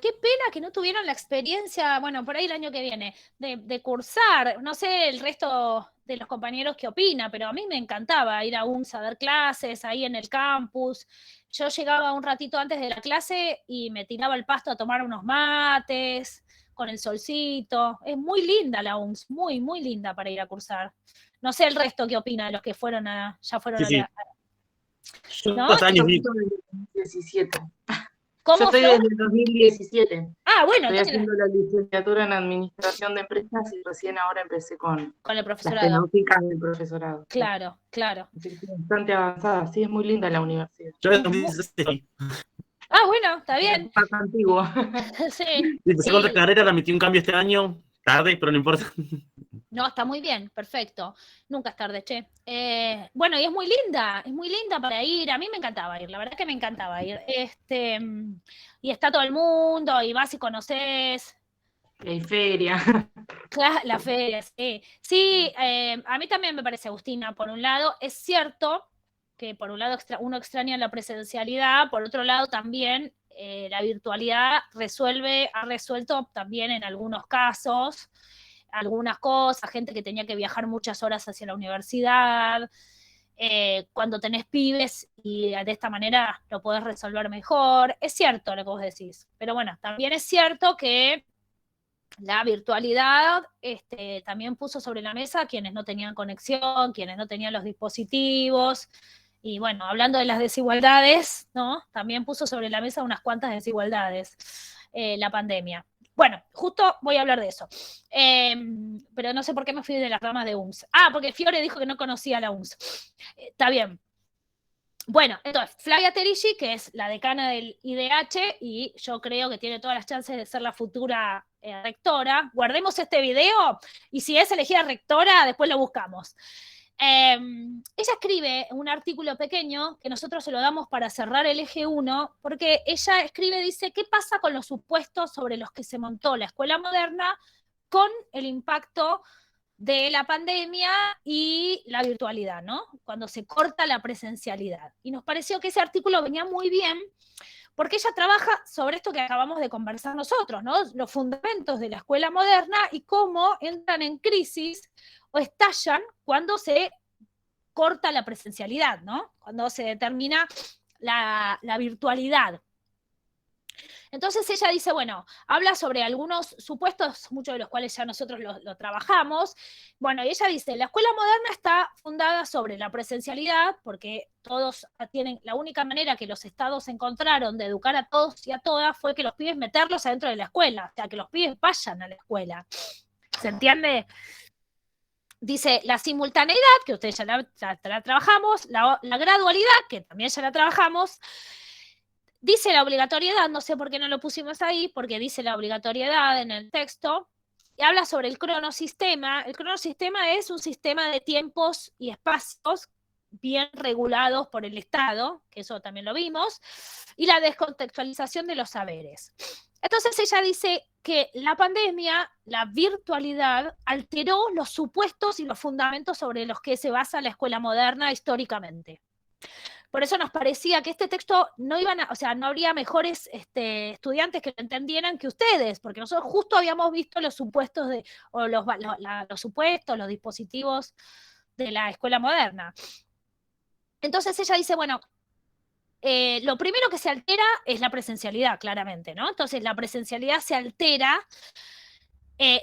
qué pena que no tuvieron la experiencia, bueno, por ahí el año que viene, de cursar. No sé el resto de los compañeros qué opina, pero a mí me encantaba ir a UNS a dar clases ahí en el campus. Yo llegaba un ratito antes de la clase y me tiraba al pasto a tomar unos mates con el solcito. Es muy linda la UNS, muy, muy linda para ir a cursar. No sé el resto qué opina, los que ya fueron Sí, a... Yo ¿No? 2 años vi. 2017. ¿Cómo, Yo estoy Flor? desde el 2017. Ah, bueno, Estoy entonces haciendo la licenciatura en Administración de Empresas y recién ahora empecé con con el las profesorado. temáticas del profesorado. Claro, claro. Así que bastante avanzada. Sí, es muy linda la universidad. Yo en 2016 Ah, bueno, está bien. Más antiguo. Sí, empecé con sí. otra carrera, la metí un cambio este año, tarde, pero no importa. No, está muy bien, perfecto. Nunca es tarde, che. Bueno, y es muy linda para ir. A mí me encantaba ir, la verdad que me encantaba ir. Y está todo el mundo, y vas y conoces. Hay feria. La feria, sí. Sí, a mí también me parece, Agustina, por un lado, es cierto que por un lado uno extraña la presencialidad, por otro lado también la virtualidad ha resuelto también en algunos casos algunas cosas, gente que tenía que viajar muchas horas hacia la universidad, cuando tenés pibes y de esta manera lo podés resolver mejor. Es cierto lo que vos decís, pero bueno, también es cierto que la virtualidad también puso sobre la mesa a quienes no tenían conexión, quienes no tenían los dispositivos. Y bueno, hablando de las desigualdades, ¿no? También puso sobre la mesa unas cuantas desigualdades la pandemia. Bueno, justo voy a hablar de eso. Pero no sé por qué me fui de las ramas de UNS. Ah, porque Fiore dijo que no conocía la UNS. Está bien. Bueno, entonces, Flavia Terici, que es la decana del IDH, y yo creo que tiene todas las chances de ser la futura rectora. Guardemos este video, y si es elegida rectora, después lo buscamos. Ella escribe un artículo pequeño que nosotros se lo damos para cerrar el eje 1, porque ella escribe, dice, ¿qué pasa con los supuestos sobre los que se montó la escuela moderna con el impacto de la pandemia y la virtualidad, ¿no? Cuando se corta la presencialidad. Y nos pareció que ese artículo venía muy bien porque ella trabaja sobre esto que acabamos de conversar nosotros, ¿no? Los fundamentos de la escuela moderna y cómo entran en crisis o estallan cuando se corta la presencialidad, ¿no? Cuando se determina la virtualidad. Entonces ella dice, bueno, habla sobre algunos supuestos, muchos de los cuales ya nosotros lo trabajamos. Bueno, y ella dice, la escuela moderna está fundada sobre la presencialidad, porque todos tienen, la única manera que los estados encontraron de educar a todos y a todas fue que los pibes meterlos adentro de la escuela, o sea, que los pibes vayan a la escuela. ¿Se entiende? Dice la simultaneidad, que ustedes ya la trabajamos, la gradualidad, que también ya la trabajamos. Dice la obligatoriedad, no sé por qué no lo pusimos ahí, porque dice la obligatoriedad en el texto, y habla sobre el cronosistema. El cronosistema es un sistema de tiempos y espacios bien regulados por el Estado, que eso también lo vimos, y la descontextualización de los saberes. Entonces ella dice que la pandemia, la virtualidad, alteró los supuestos y los fundamentos sobre los que se basa la escuela moderna históricamente. Por eso nos parecía que este texto no no habría mejores estudiantes que lo entendieran que ustedes, porque nosotros justo habíamos visto los supuestos los supuestos, los dispositivos de la escuela moderna. Entonces ella dice, bueno, lo primero que se altera es la presencialidad, claramente, ¿no? Entonces la presencialidad se altera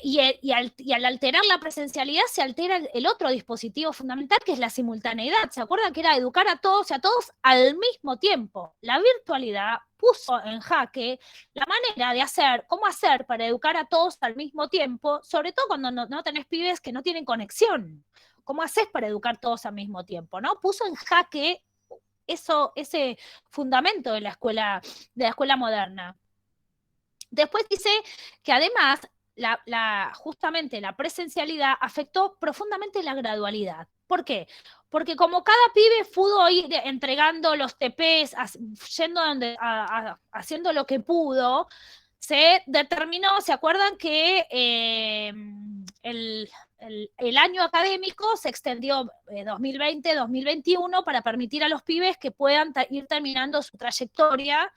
y al alterar la presencialidad se altera el otro dispositivo fundamental, que es la simultaneidad. ¿Se acuerdan que era educar a todos y a todos al mismo tiempo? La virtualidad puso en jaque la manera de cómo hacer para educar a todos al mismo tiempo, sobre todo cuando no tenés pibes que no tienen conexión. ¿Cómo haces para educar todos al mismo tiempo? ¿No? Puso en jaque ese fundamento de la escuela moderna. Después dice que además justamente la presencialidad afectó profundamente la gradualidad. ¿Por qué? Porque como cada pibe pudo ir entregando los TPs, haciendo lo que pudo, se determinó, ¿se acuerdan que el año académico se extendió 2020-2021 para permitir a los pibes que puedan ir terminando su trayectoria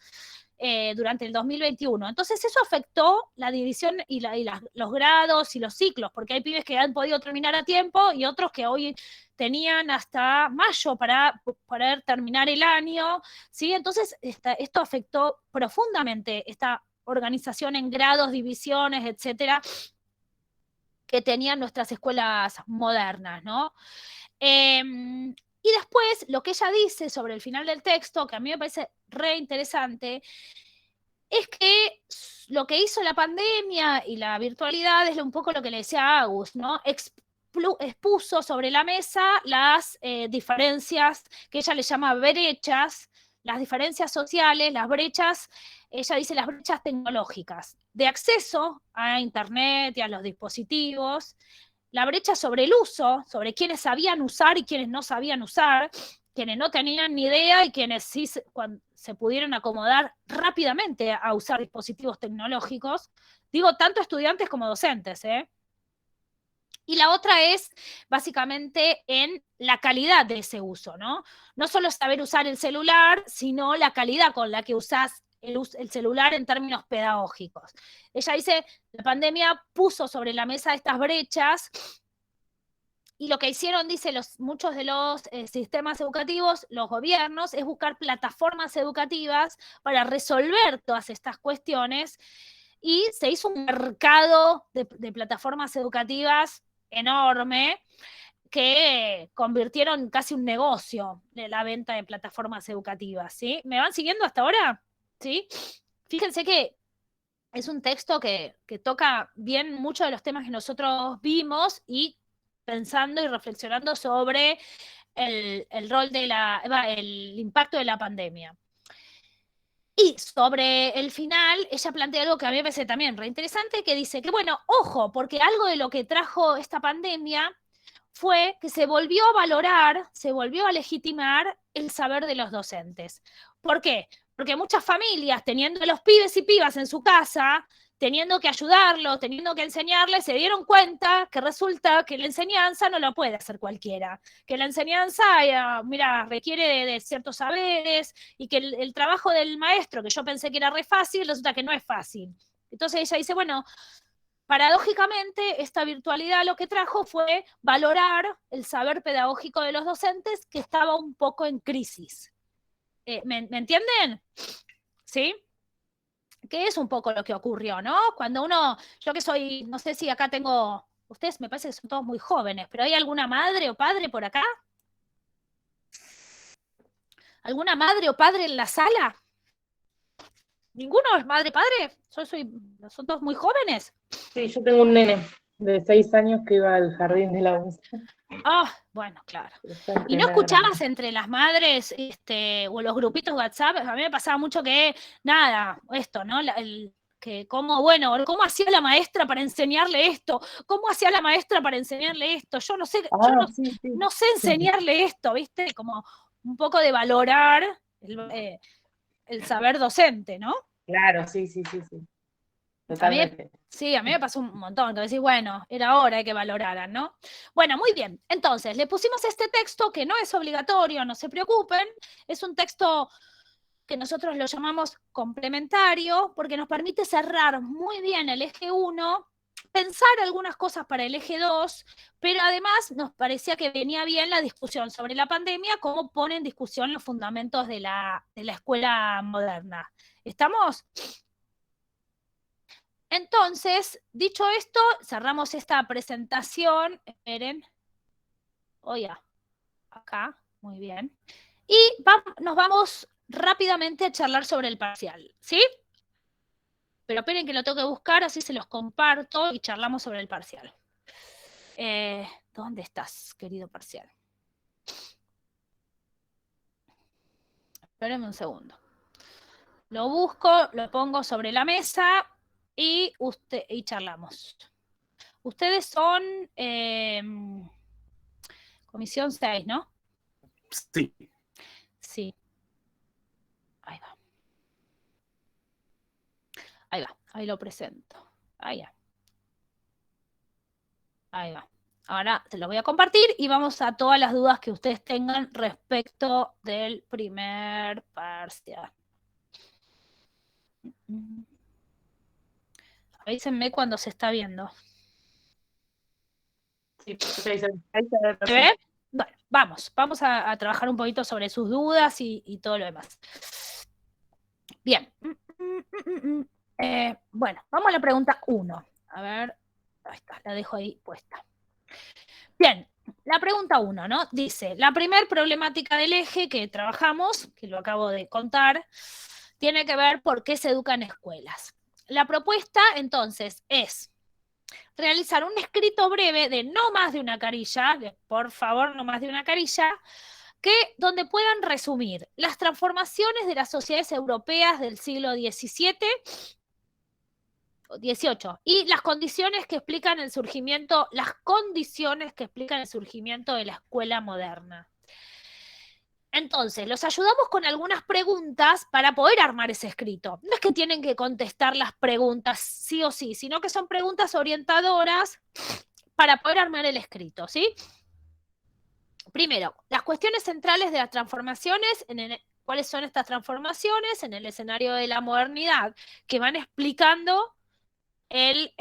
durante el 2021. Entonces eso afectó la división y los grados y los ciclos, porque hay pibes que han podido terminar a tiempo y otros que hoy tenían hasta mayo para poder terminar el año, ¿sí? Entonces esto afectó profundamente esta organización en grados, divisiones, etcétera, que tenían nuestras escuelas modernas, ¿no? Y después, lo que ella dice sobre el final del texto, que a mí me parece re interesante, es que lo que hizo la pandemia y la virtualidad es un poco lo que le decía Agus, ¿no? Expuso sobre la mesa las diferencias, que ella le llama brechas, las diferencias sociales, las brechas, ella dice las brechas tecnológicas, de acceso a Internet y a los dispositivos, la brecha sobre el uso, sobre quienes sabían usar y quienes no sabían usar, quienes no tenían ni idea y quienes sí se pudieron acomodar rápidamente a usar dispositivos tecnológicos. Digo, tanto estudiantes como docentes, ¿eh? Y la otra es básicamente en la calidad de ese uso, ¿no? No solo saber usar el celular, sino la calidad con la que usás el celular en términos pedagógicos. Ella dice, la pandemia puso sobre la mesa estas brechas y lo que hicieron, dice, muchos de los sistemas educativos, los gobiernos, es buscar plataformas educativas para resolver todas estas cuestiones y se hizo un mercado de plataformas educativas enorme que convirtieron casi un negocio de la venta de plataformas educativas, ¿sí? ¿Me van siguiendo hasta ahora? ¿Sí? Fíjense que es un texto que toca bien muchos de los temas que nosotros vimos y pensando y reflexionando sobre el rol el impacto de la pandemia. Y sobre el final, ella plantea algo que a mí me parece también re interesante, que dice que, bueno, ojo, porque algo de lo que trajo esta pandemia fue que se volvió a valorar, se volvió a legitimar el saber de los docentes. ¿Por qué? Porque muchas familias, teniendo a los pibes y pibas en su casa, teniendo que ayudarlos, teniendo que enseñarles, se dieron cuenta que resulta que la enseñanza no lo puede hacer cualquiera, que la enseñanza, mira, requiere de ciertos saberes y que el trabajo del maestro, que yo pensé que era re fácil, resulta que no es fácil. Entonces ella dice, bueno, paradójicamente, esta virtualidad lo que trajo fue valorar el saber pedagógico de los docentes que estaba un poco en crisis. ¿Me entienden? ¿Sí? Que es un poco lo que ocurrió, ¿no? Cuando yo que soy, no sé si acá tengo, ustedes me parece que son todos muy jóvenes, pero ¿hay alguna madre o padre por acá? ¿Alguna madre o padre en la sala? ¿Ninguno es madre, padre? Son todos muy jóvenes. Sí, yo tengo un nene de 6 años que iba al jardín de la UNCE. Ah, bueno, claro. ¿Y no escuchabas entre las madres o los grupitos WhatsApp? A mí me pasaba mucho que, nada, esto, ¿no? ¿Cómo hacía la maestra para enseñarle esto? ¿Cómo hacía la maestra para enseñarle esto? Yo no sé, no sé enseñarle esto, ¿viste? Como un poco de valorar el saber docente, ¿no? Claro, sí. Totalmente. Sí, a mí me pasó un montón, que decís, bueno, era hora de que valoraran, ¿no? Bueno, muy bien. Entonces, le pusimos este texto que no es obligatorio, no se preocupen. Es un texto que nosotros lo llamamos complementario, porque nos permite cerrar muy bien el eje 1, pensar algunas cosas para el eje 2, pero además nos parecía que venía bien la discusión sobre la pandemia, cómo pone en discusión los fundamentos de la escuela moderna. ¿Estamos? Entonces, dicho esto, cerramos esta presentación. Esperen. Oye, acá, muy bien. Y nos vamos rápidamente a charlar sobre el parcial, ¿sí? Pero esperen que lo tengo que buscar, así se los comparto y charlamos sobre el parcial. ¿Dónde estás, querido parcial? Espérenme un segundo. Lo busco, lo pongo sobre la mesa y charlamos. Ustedes son comisión 6, ¿no? Sí. Sí. Ahí va. Ahí va, ahí lo presento. Ahí va. Ahí va. Ahora te lo voy a compartir y vamos a todas las dudas que ustedes tengan respecto del primer parcial. Avísenme cuando se está viendo. Sí, ahí se ve ¿Se ve? Bueno, vamos a trabajar un poquito sobre sus dudas y todo lo demás. Bien. Bueno, vamos a la pregunta 1. A ver, ahí está, la dejo ahí puesta. Bien, la pregunta 1, ¿no? Dice, la primer problemática del eje que trabajamos, que lo acabo de contar, tiene que ver por qué se educa en escuelas. La propuesta, entonces, es realizar un escrito breve de no más de una carilla, por favor, no más de una carilla, donde puedan resumir las transformaciones de las sociedades europeas del siglo XVII y las condiciones que explican el surgimiento de la escuela moderna. Entonces, los ayudamos con algunas preguntas para poder armar ese escrito. No es que tienen que contestar las preguntas sí o sí, sino que son preguntas orientadoras para poder armar el escrito, ¿sí? Primero, las cuestiones centrales de las transformaciones, ¿cuáles son estas transformaciones en el escenario de la modernidad? Que van explicando el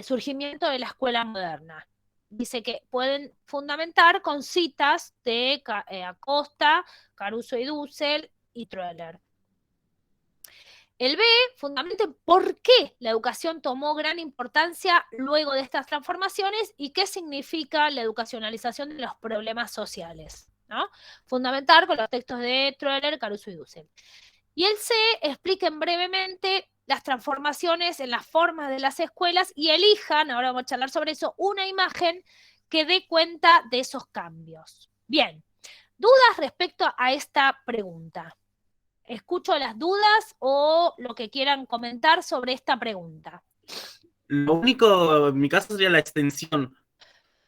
surgimiento de la escuela moderna. Dice que pueden fundamentar con citas de Acosta, Caruso y Dussel y Troeller. El B, fundamenta por qué la educación tomó gran importancia luego de estas transformaciones y qué significa la educacionalización de los problemas sociales, ¿no? Fundamentar con los textos de Troeller, Caruso y Dussel. Y el C, expliquen brevemente las transformaciones en las formas de las escuelas y elijan, ahora vamos a charlar sobre eso, una imagen que dé cuenta de esos cambios. Bien, ¿dudas respecto a esta pregunta? Escucho las dudas o lo que quieran comentar sobre esta pregunta. Lo único, en mi caso, sería la extensión.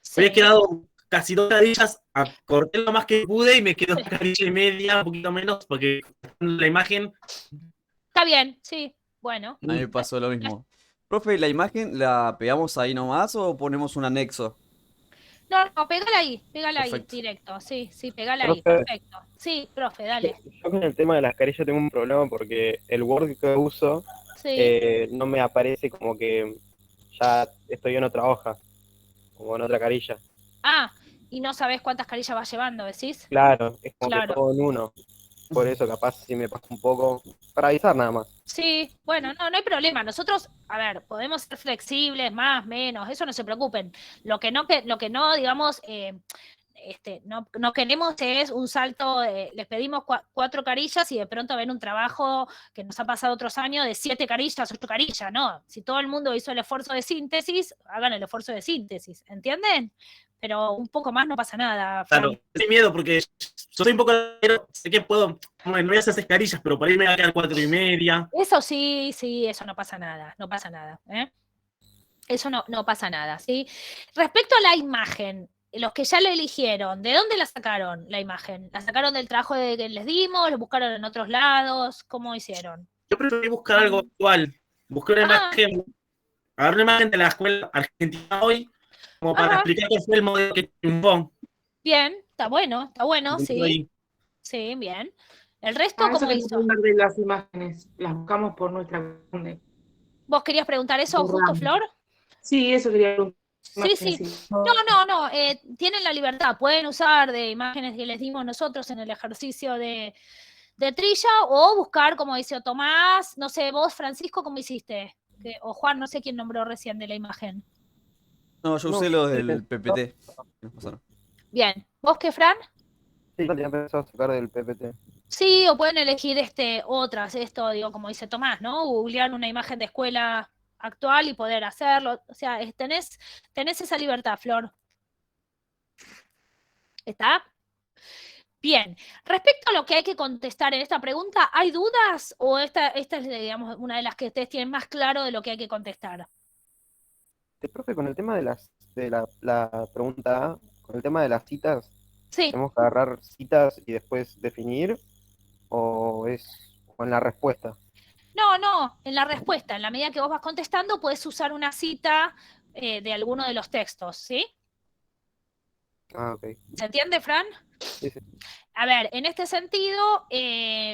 Sí. Había quedado casi 2 carillas, corté lo más que pude y me quedó 1 carilla y media, un poquito menos, porque la imagen... Está bien, sí, bueno. A mí me pasó lo mismo. Profe, ¿la imagen la pegamos ahí nomás o ponemos un anexo? No, pégala ahí, Perfecto. directo. Sí, pégala ahí, Profe. perfecto. Sí, profe, dale. Yo con el tema de las carillas tengo un problema porque el Word que uso Sí. no me aparece como que ya estoy en otra hoja, como en otra carilla. Ah, y no sabés cuántas carillas vas llevando, ¿decís? Claro, es como Claro. que todo en uno. Por eso capaz si me pasa un poco, para avisar nada más. Sí, bueno, no hay problema. Nosotros, a ver, podemos ser flexibles, más, menos, eso no se preocupen. Lo que no, digamos, no queremos es un salto, les pedimos 4 carillas y de pronto ven un trabajo que nos ha pasado otros años de 7 carillas, 8 carillas, no. Si todo el mundo hizo el esfuerzo de síntesis, hagan el esfuerzo de síntesis, ¿entienden? Pero un poco más no pasa nada, Fran. Claro, sin miedo, porque yo soy un poco... Sé que puedo... Bueno, voy a hacer 6 carillas, pero por ahí me va a quedar 4 y media. Eso sí, eso no pasa nada, ¿eh? Eso no pasa nada, ¿sí? Respecto a la imagen, los que ya la eligieron, ¿de dónde la sacaron la imagen? ¿La sacaron del trabajo que les dimos? ¿Lo buscaron en otros lados? ¿Cómo hicieron? Yo preferí buscar algo actual. Busqué una imagen agarré una imagen de la escuela argentina hoy, como para Ajá. explicar qué fue el modelo que triunfó. Bien, está bueno, sí. Ahí. Sí, bien. ¿El resto Eso cómo quería hizo? preguntar de las imágenes. Las buscamos por nuestra cuenta. ¿Vos querías preguntar eso justo, Flor? Sí, eso quería preguntar. Sí, sí. No, tienen la libertad, pueden usar de imágenes que les dimos nosotros en el ejercicio de trilla o buscar, como dice Tomás, no sé, vos, Francisco, ¿cómo hiciste? O Juan, no sé quién nombró recién de la imagen. No, yo usé los del PPT. que nos pasaron. Bien. ¿Vos qué, Fran? Sí, ya empezó a sacar del PPT. Sí, o pueden elegir otras, esto, digo, como dice Tomás, ¿no? Googlear una imagen de escuela actual y poder hacerlo. O sea, tenés esa libertad, Flor. ¿Está? Bien. Respecto a lo que hay que contestar en esta pregunta, ¿hay dudas? ¿O esta es, digamos, una de las que ustedes tienen más claro de lo que hay que contestar? Profe, con el tema de la pregunta A, con el tema de las citas, Sí. ¿tenemos que agarrar citas y después definir? ¿O en la respuesta? No, en la respuesta, en la medida que vos vas contestando, puedes usar una cita de alguno de los textos, ¿sí? Ah, ok. ¿Se entiende, Fran? Sí, sí. A ver, en este sentido,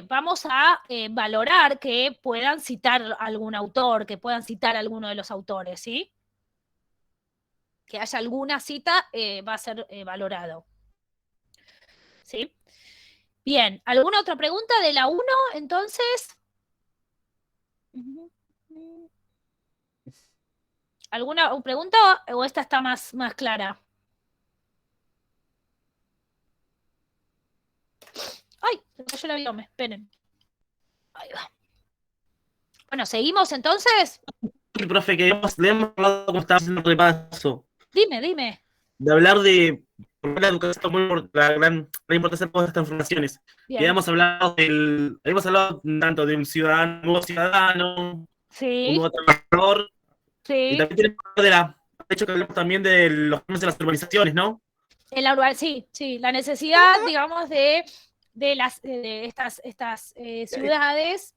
vamos a valorar que puedan citar algún autor, que puedan citar alguno de los autores, ¿sí? Que haya alguna cita va a ser valorado. ¿Sí? Bien, ¿alguna otra pregunta de la 1, entonces? ¿Alguna pregunta o esta está más clara? ¡Ay! Se me cayó el avión, esperen. Ahí va. Bueno, ¿seguimos entonces? Sí, profe, que le hemos hablado como estaba haciendo repaso. Dime. De hablar de por qué la educación, la gran importancia de todas estas informaciones. Bien. Que habíamos hablado tanto de un ciudadano, nuevo ciudadano, un Sí, nuevo trabajador, y sí. también tiene de hecho que hablamos también de los temas de las urbanizaciones, ¿no? Sí, la necesidad, digamos, de estas ciudades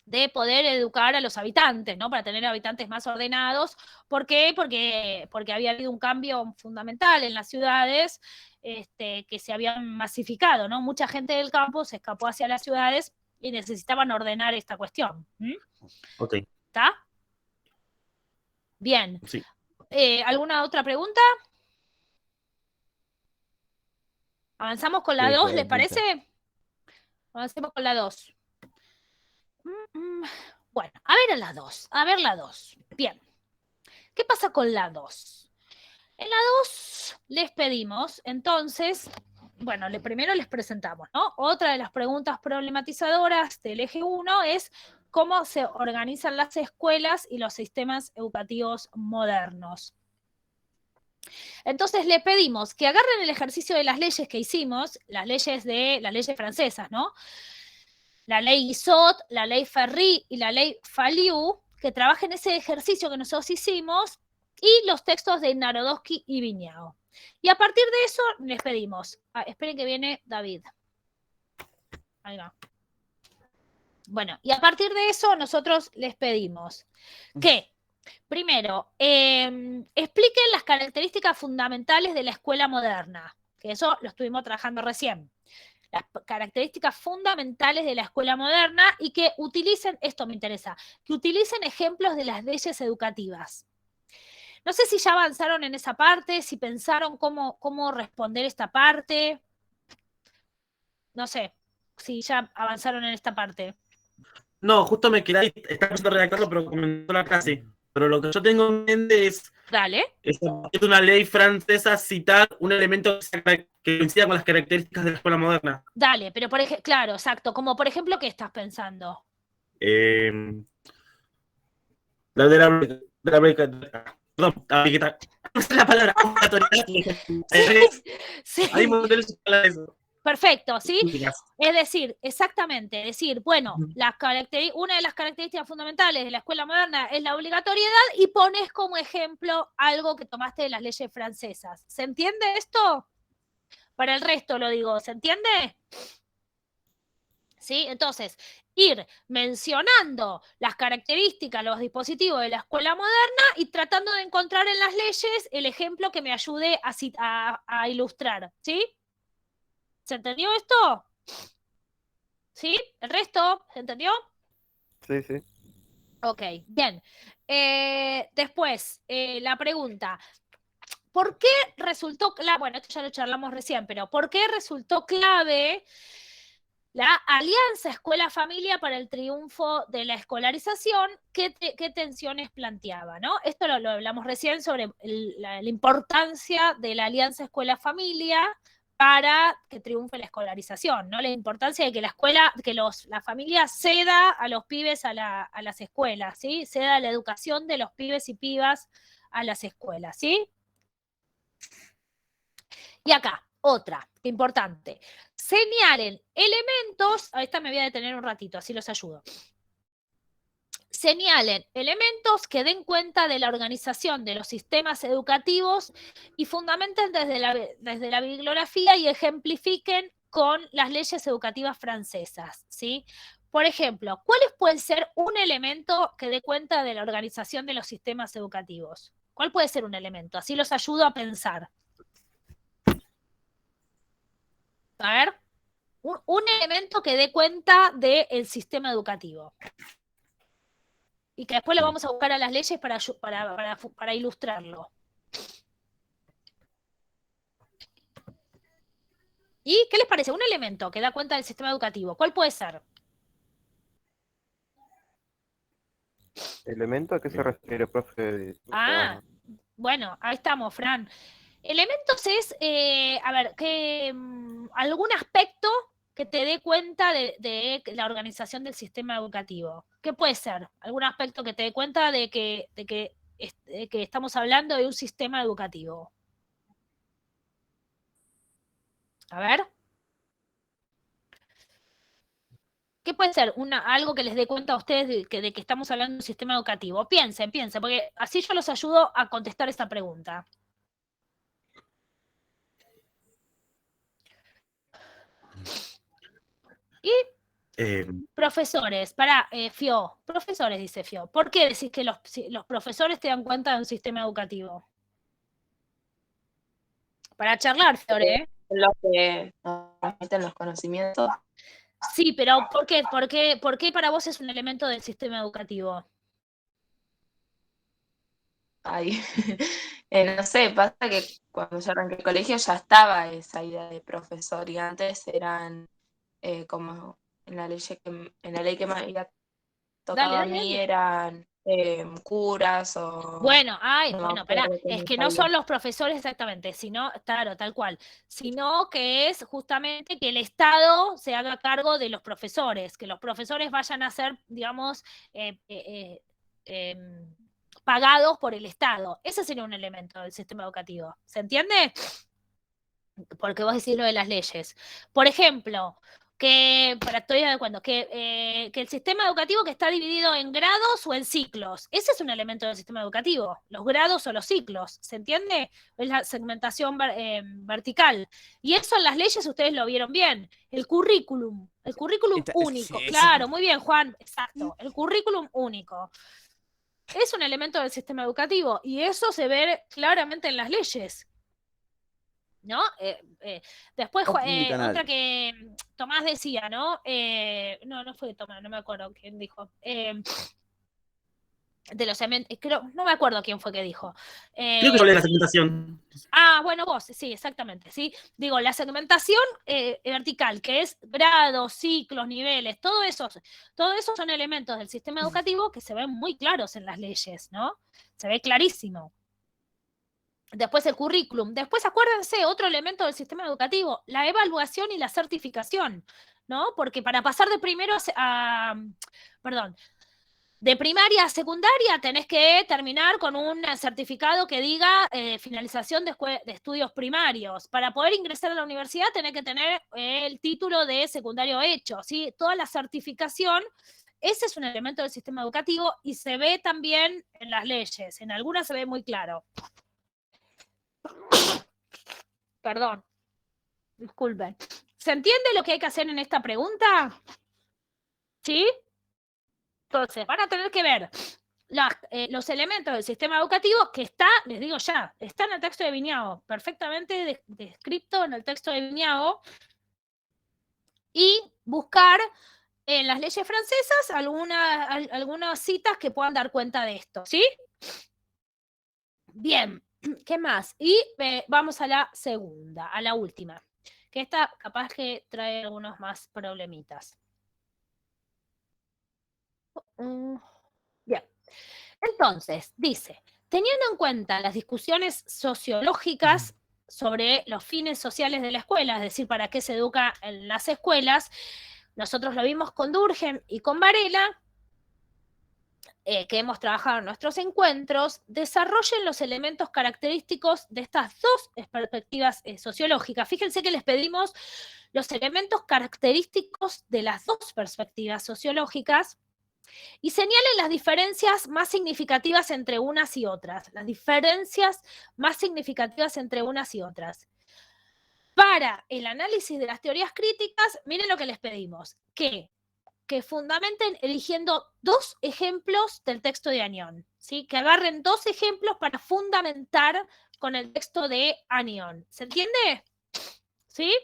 de poder educar a los habitantes, ¿no? Para tener habitantes más ordenados. ¿Por qué? Porque había habido un cambio fundamental en las ciudades que se habían masificado, ¿no? Mucha gente del campo se escapó hacia las ciudades y necesitaban ordenar esta cuestión. Ok. ¿Está? Bien. Sí. ¿Alguna otra pregunta? ¿Avanzamos con la Sí, 2, quedó les lista. parece? Avancemos con la 2. Bueno, a ver la 2. Bien. ¿Qué pasa con la 2? En la 2 les pedimos, entonces, bueno, primero les presentamos, ¿no? Otra de las preguntas problematizadoras del eje 1 es cómo se organizan las escuelas y los sistemas educativos modernos. Entonces le pedimos que agarren el ejercicio de las leyes que hicimos, las leyes francesas, ¿no? La ley Guizot, la ley Ferry y la ley Faliu, que trabajen ese ejercicio que nosotros hicimos, y los textos de Narodowski y Viñao. Y a partir de eso les pedimos, esperen que viene David. Ahí va. Bueno, y a partir de eso nosotros les pedimos que, primero, expliquen las características fundamentales de la escuela moderna, que eso lo estuvimos trabajando recién. Las características fundamentales de la escuela moderna y que utilicen, esto me interesa, que utilicen ejemplos de las leyes educativas. No sé si ya avanzaron en esa parte, si pensaron cómo responder esta parte. No sé si ya avanzaron en esta parte. No, justo me quedé ahí, estaba empezando a redactarlo, pero comentó la clase. Pero lo que yo tengo en mente es Dale. Es una ley francesa citar un elemento que coincida con las características de la escuela moderna. Dale, pero por ejemplo, claro, exacto. Como por ejemplo, ¿qué estás pensando? La de la perdón, no sé la palabra. Sí. Hay modelos para eso. Perfecto, ¿sí? Es decir, exactamente, bueno, una de las características fundamentales de la escuela moderna es la obligatoriedad y pones como ejemplo algo que tomaste de las leyes francesas. ¿Se entiende esto? Para el resto lo digo, ¿se entiende? ¿Sí? Entonces, ir mencionando las características, los dispositivos de la escuela moderna y tratando de encontrar en las leyes el ejemplo que me ayude a ilustrar. ¿Sí? ¿Se entendió esto? ¿Sí? ¿El resto? ¿Se entendió? Sí, sí. Ok, bien. Después, la pregunta. ¿Por qué resultó clave? Bueno, esto ya lo charlamos recién, pero ¿por qué resultó clave la alianza escuela-familia para el triunfo de la escolarización? ¿Qué tensiones planteaba? ¿No? Esto lo hablamos recién sobre la importancia de la alianza escuela-familia para que triunfe la escolarización, ¿no? La importancia de que la escuela, que la familia ceda a los pibes a las escuelas, ¿sí? Ceda la educación de los pibes y pibas a las escuelas, ¿sí? Y acá, otra, importante. Señalen elementos, a esta me voy a detener un ratito, así los ayudo. Señalen elementos que den cuenta de la organización de los sistemas educativos y fundamenten desde la bibliografía y ejemplifiquen con las leyes educativas francesas, ¿sí? Por ejemplo, ¿cuáles pueden ser un elemento que dé cuenta de la organización de los sistemas educativos? ¿Cuál puede ser un elemento? Así los ayudo a pensar. A ver, un elemento que dé cuenta del sistema educativo. Y que después le vamos a buscar a las leyes para ilustrarlo. ¿Y qué les parece? Un elemento que da cuenta del sistema educativo. ¿Cuál puede ser? ¿Elemento a qué se refiere, profe? Ah, bueno, ahí estamos, Fran. Elementos es, a ver, algún aspecto que te dé cuenta de la organización del sistema educativo. ¿Qué puede ser? ¿Algún aspecto que te dé cuenta de que estamos hablando de un sistema educativo? A ver. ¿Qué puede ser? Algo que les dé cuenta a ustedes de que estamos hablando de un sistema educativo. Piensen, porque así yo los ayudo a contestar esta pregunta. Y profesores, Fio, profesores, dice Fio. ¿Por qué decís que los profesores te dan cuenta de un sistema educativo? Para charlar, Fiore, ¿eh? Lo que nos transmiten los conocimientos. Sí, pero ¿por qué? ¿Por qué para vos es un elemento del sistema educativo? Ay, no sé, pasa que cuando yo arranqué el colegio ya estaba esa idea de profesor y antes eran como en la ley que me había tocado a mí Dale. eran curas o Bueno, no me pará, acuerdo es cómo que no salía. son los profesores exactamente, sino, claro, tal cual, sino que es justamente que el Estado se haga cargo de los profesores, que los profesores vayan a ser, digamos, pagados por el Estado. Ese sería un elemento del sistema educativo. ¿Se entiende? Porque vos decís lo de las leyes. Por ejemplo, estoy de acuerdo, que el sistema educativo que está dividido en grados o en ciclos, ese es un elemento del sistema educativo, los grados o los ciclos, ¿se entiende? Es la segmentación vertical. Y eso en las leyes ustedes lo vieron bien, el currículum único, claro, muy bien, Juan, exacto, el currículum único. Es un elemento del sistema educativo y eso se ve claramente en las leyes. ¿No? Después, otra que Tomás decía, ¿no? No fue Tomás, no me acuerdo quién dijo. De los no me acuerdo quién fue que dijo. Creo que hablé de la segmentación. Bueno, vos, sí, exactamente, ¿sí? Digo, la segmentación vertical, que es grados, ciclos, niveles, todo eso son elementos del sistema educativo que se ven muy claros en las leyes, ¿no? Se ve clarísimo. Después el currículum. Después, acuérdense, otro elemento del sistema educativo, la evaluación y la certificación, ¿no? Porque para pasar de de primaria a secundaria tenés que terminar con un certificado que diga finalización de estudios primarios. Para poder ingresar a la universidad tenés que tener el título de secundario hecho, ¿sí? Toda la certificación. Ese es un elemento del sistema educativo y se ve también en las leyes. En algunas se ve muy claro. Perdón, disculpen. ¿Se entiende lo que hay que hacer en esta pregunta? ¿Sí? Entonces, van a tener que ver los elementos del sistema educativo que está, les digo ya, está en el texto de Viñao, perfectamente descrito en el texto de Viñao, y buscar en las leyes francesas algunas citas que puedan dar cuenta de esto, ¿sí? Bien, ¿qué más? Y vamos a la segunda, a la última, que esta capaz que trae algunos más problemitas. Bien, entonces, dice, teniendo en cuenta las discusiones sociológicas sobre los fines sociales de la escuela, es decir, para qué se educa en las escuelas, nosotros lo vimos con Durkheim y con Varela, que hemos trabajado en nuestros encuentros, desarrollen los elementos característicos de estas dos perspectivas sociológicas. Fíjense que les pedimos los elementos característicos de las dos perspectivas sociológicas y señalen las diferencias más significativas entre unas y otras. Las diferencias más significativas entre unas y otras. Para el análisis de las teorías críticas, miren lo que les pedimos, que fundamenten eligiendo dos ejemplos del texto de Anión, ¿sí? Que agarren dos ejemplos para fundamentar con el texto de Anión. ¿Se entiende? ¿Sí?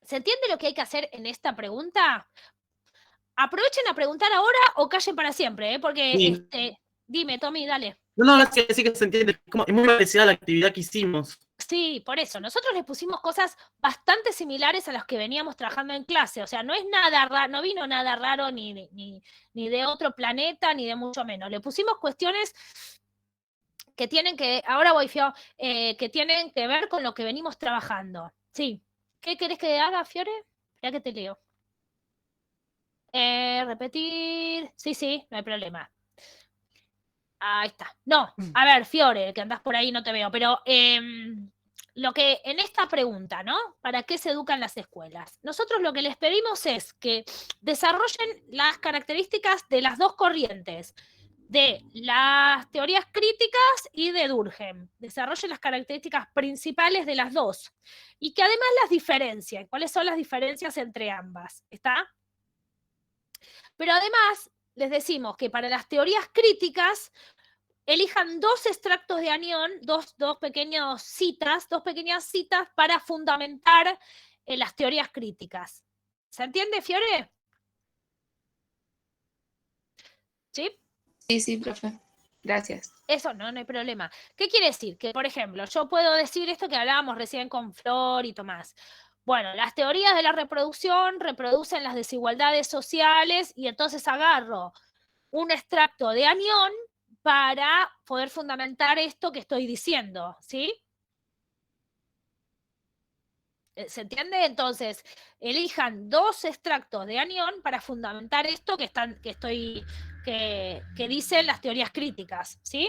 ¿Se entiende lo que hay que hacer en esta pregunta? Aprovechen a preguntar ahora o callen para siempre, ¿eh? Porque, Sí. Dime, Tommy, dale. No, sí que se entiende. Es muy parecida a la actividad que hicimos. Sí, por eso. Nosotros les pusimos cosas bastante similares a las que veníamos trabajando en clase. O sea, no es nada raro, no vino nada raro ni de otro planeta, ni de mucho menos. Le pusimos cuestiones que tienen que, ahora voy, Fio, que tienen que ver con lo que venimos trabajando. Sí. ¿Qué querés que haga, Fiore? Ya que te leo. Repetir. Sí, no hay problema. Ahí está. No, a ver, Fiore, que andás por ahí, no te veo, pero lo que en esta pregunta, ¿no? ¿Para qué se educan las escuelas? Nosotros lo que les pedimos es que desarrollen las características de las dos corrientes, de las teorías críticas y de Durkheim. Desarrollen las características principales de las dos y que además las diferencien. ¿Cuáles son las diferencias entre ambas? ¿Está? Pero además les decimos que para las teorías críticas elijan dos extractos de Anión, dos pequeñas citas para fundamentar las teorías críticas. ¿Se entiende, Fiore? ¿Sí? Sí, profe. Gracias. Eso no hay problema. ¿Qué quiere decir? Que, por ejemplo, yo puedo decir esto que hablábamos recién con Flor y Tomás. Bueno, las teorías de la reproducción reproducen las desigualdades sociales y entonces agarro un extracto de Anión para poder fundamentar esto que estoy diciendo, ¿sí? ¿Se entiende? Entonces, elijan dos extractos de Anión para fundamentar esto que dicen las teorías críticas, ¿sí?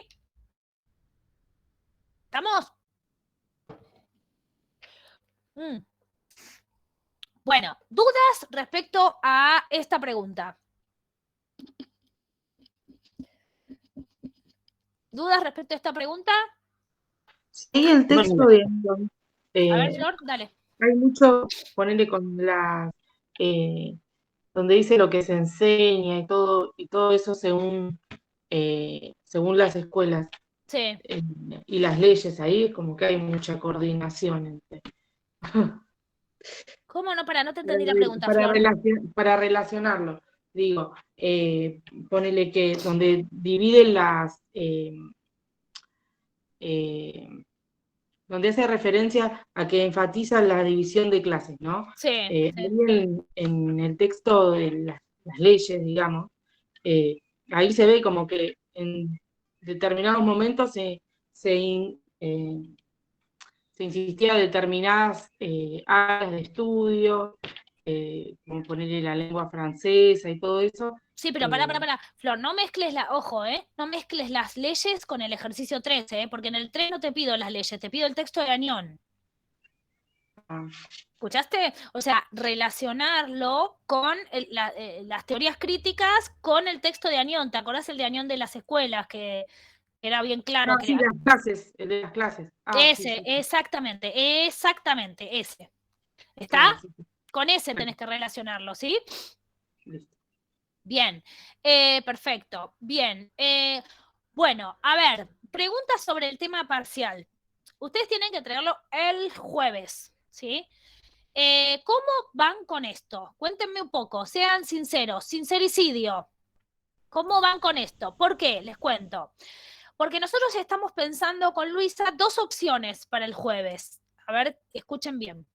¿Estamos? Bueno, ¿dudas respecto a esta pregunta? ¿Dudas respecto a esta pregunta? Sí, el texto de Anión. A ver, Flor, dale. Hay mucho, ponerle con las, donde dice lo que se enseña y todo eso según las escuelas. Sí. Y las leyes ahí, es como que hay mucha coordinación entre. ¿Cómo no? No te entendí la pregunta, Flor. Para relacionarlo, digo, ponele que donde dividen las, donde hace referencia a que enfatiza la división de clases, ¿no? Sí. En el texto de las leyes, digamos, ahí se ve como que en determinados momentos se insistía en determinadas áreas de estudio, como ponerle la lengua francesa y todo eso. Sí, pero pará. Flor, no mezcles no mezcles las leyes con el ejercicio 13, porque en el 3 no te pido las leyes, te pido el texto de Anión. ¿Escuchaste? O sea, relacionarlo con las teorías críticas con el texto de Anión. ¿Te acordás el de Anión de las escuelas? Que era bien claro. Sí, el de las clases. Ese, sí. exactamente, ese. ¿Está? Sí. Con ese tenés que relacionarlo, ¿sí? Listo. Bien, perfecto, bien. Bueno, a ver, preguntas sobre el tema parcial. Ustedes tienen que entregarlo el jueves, ¿sí? ¿Cómo van con esto? Cuéntenme un poco, sean sinceros, sincericidio. ¿Cómo van con esto? ¿Por qué? Les cuento. Porque nosotros estamos pensando con Luisa 2 opciones para el jueves. A ver, escuchen bien.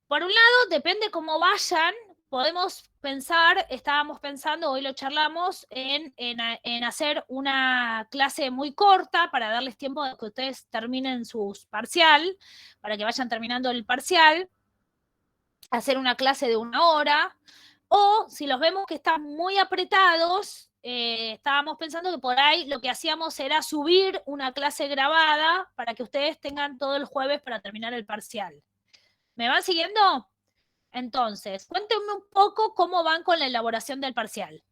Por un lado, depende cómo vayan, podemos pensar, estábamos pensando, hoy lo charlamos, en hacer una clase muy corta para darles tiempo de que ustedes terminen su parcial, para que vayan terminando el parcial, hacer una clase de 1 hora, o si los vemos que están muy apretados, estábamos pensando que por ahí lo que hacíamos era subir una clase grabada para que ustedes tengan todo el jueves para terminar el parcial. ¿Me van siguiendo? Entonces, cuéntenme un poco cómo van con la elaboración del parcial.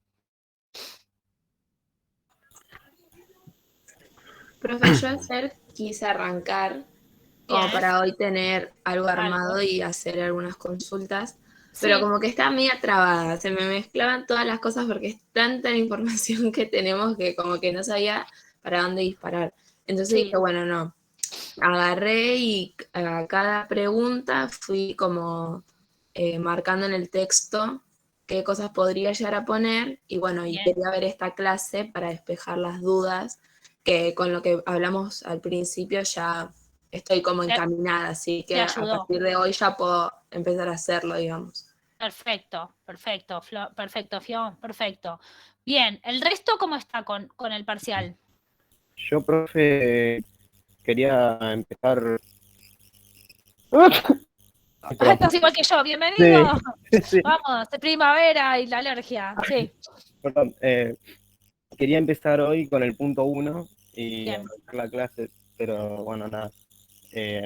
Profe, yo ayer quise arrancar como Bien. para hoy tener algo armado y hacer algunas consultas, pero Sí. como que estaba media trabada, se me mezclaban todas las cosas porque es tanta la información que tenemos que como que no sabía para dónde disparar. Entonces dije, bueno, no, agarré y a cada pregunta fui como marcando en el texto qué cosas podría llegar a poner y bueno, y quería ver esta clase para despejar las dudas, que con lo que hablamos al principio ya estoy como encaminada, así que a partir de hoy ya puedo empezar a hacerlo, digamos. Perfecto, perfecto, perfecto, Fio, perfecto. Bien, ¿el resto cómo está con el parcial? Yo, profe, quería empezar... Estás igual que yo, bienvenido. Sí, sí. Vamos, de primavera y la alergia, sí. Perdón, quería empezar hoy con el punto 1 y arrancar la clase, pero bueno, nada.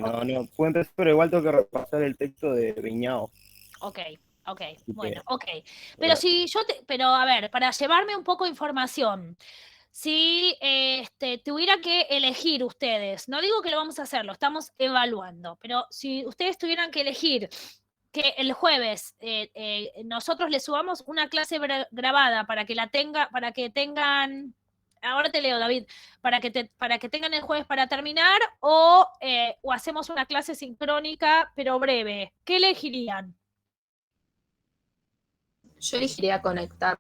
No puedo empezar, pero igual tengo que repasar el texto de Viñao. Ok, bueno, que, ok. Pero si yo pero a ver, para llevarme un poco de información, si tuviera que elegir ustedes, no digo que lo vamos a hacer, lo estamos evaluando, pero si ustedes tuvieran que elegir que el jueves nosotros les subamos una clase grabada para que para que tengan, ahora te leo, David, para que tengan el jueves para terminar, o hacemos una clase sincrónica pero breve, ¿qué elegirían? Yo elegiría conectarnos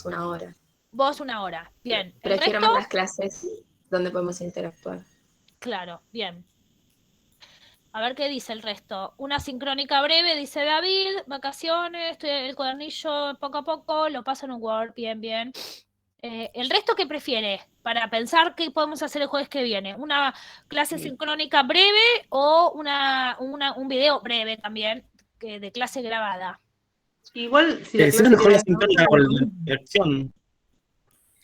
1 hora. Vos 1 hora, bien. Prefiero más las clases donde podemos interactuar. Claro, bien. A ver qué dice el resto. Una sincrónica breve, dice David, vacaciones, estoy el cuadernillo poco a poco, lo paso en un Word, bien, bien. ¿El resto qué prefiere? Para pensar qué podemos hacer el jueves que viene. ¿Una clase sincrónica breve o un video breve también, de clase grabada? Igual, si Sí, es mejor la sincrónica con la versión.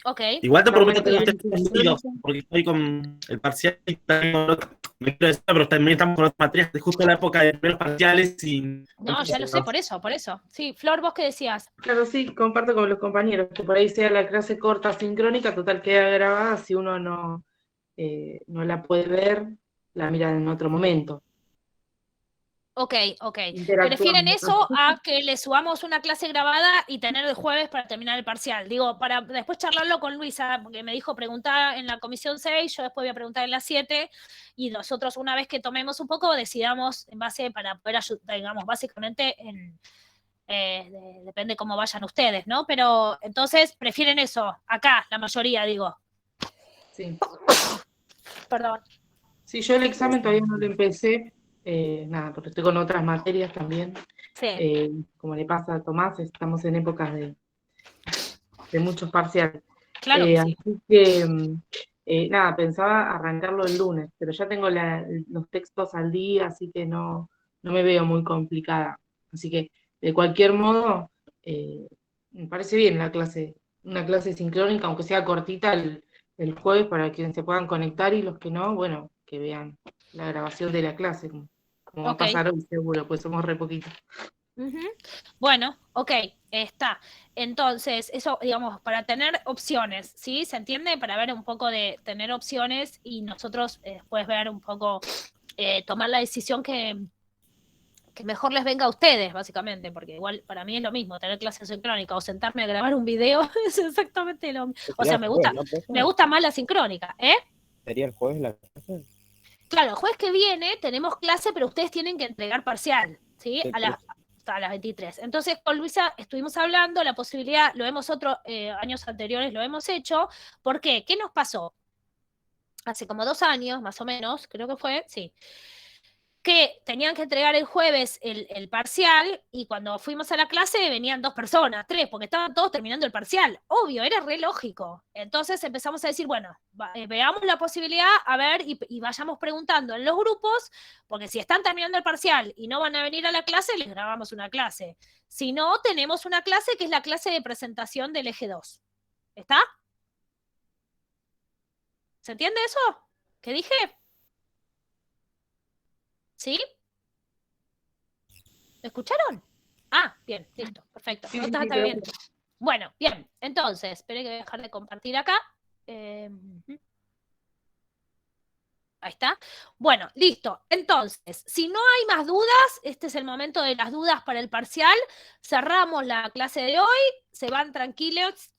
Ok. Igual te prometo que no te porque estoy con el parcial y también pero también estamos con otras materias de justo la época de primeros parciales y... No, ya lo sé, por eso. Sí, Flor, ¿vos qué decías? Claro, sí, comparto con los compañeros, que por ahí sea la clase corta sincrónica, total queda grabada, si uno no la puede ver, la mira en otro momento. Ok. ¿Prefieren eso a que le subamos una clase grabada y tener el jueves para terminar el parcial? Digo, para después charlarlo con Luisa, porque me dijo preguntar en la comisión 6, yo después voy a preguntar en la 7, y nosotros una vez que tomemos un poco decidamos en base para poder ayudar, digamos, básicamente depende cómo vayan ustedes, ¿no? Pero entonces prefieren eso, acá, la mayoría, digo. Sí. Perdón. Sí, yo el examen todavía no lo empecé, nada, porque estoy con otras materias también. Sí. Como le pasa a Tomás, estamos en épocas de muchos parciales. Claro que sí. Así que, nada, pensaba arrancarlo el lunes, pero ya tengo los textos al día, así que no me veo muy complicada. Así que, de cualquier modo, me parece bien una clase sincrónica, aunque sea cortita el jueves, para quienes se puedan conectar, y los que no, bueno, que vean la grabación de la clase, como va a pasar hoy seguro, pues somos re poquitos. Bueno, ok, está. Entonces, eso, digamos, para tener opciones, ¿sí? ¿Se entiende? Para ver un poco de tener opciones y nosotros después ver un poco, tomar la decisión que que mejor les venga a ustedes, básicamente, porque igual para mí es lo mismo, tener clase sincrónica o sentarme a grabar un video es exactamente lo mismo. O sea, me gusta más la sincrónica, ¿eh? ¿Sería el jueves la clase? Claro, el jueves que viene tenemos clase, pero ustedes tienen que entregar parcial, ¿sí? A las 23. Entonces, con Luisa estuvimos hablando, la posibilidad, lo hemos años anteriores lo hemos hecho. ¿Por qué? ¿Qué nos pasó? Hace como 2 años, más o menos, creo que fue, sí, que tenían que entregar el jueves el parcial y cuando fuimos a la clase venían 2 personas, 3, porque estaban todos terminando el parcial. Obvio, era re lógico. Entonces empezamos a decir, bueno, veamos la posibilidad, a ver, y vayamos preguntando en los grupos, porque si están terminando el parcial y no van a venir a la clase, les grabamos una clase. Si no, tenemos una clase que es la clase de presentación del eje 2. ¿Está? ¿Se entiende eso? ¿Qué dije? ¿Sí? ¿Me escucharon? Ah, bien, listo, perfecto. Sí, Está bien. Bueno, bien, entonces, esperé que voy a dejar de compartir acá. Ahí está. Bueno, listo. Entonces, si no hay más dudas, este es el momento de las dudas para el parcial. Cerramos la clase de hoy. Se van tranquilos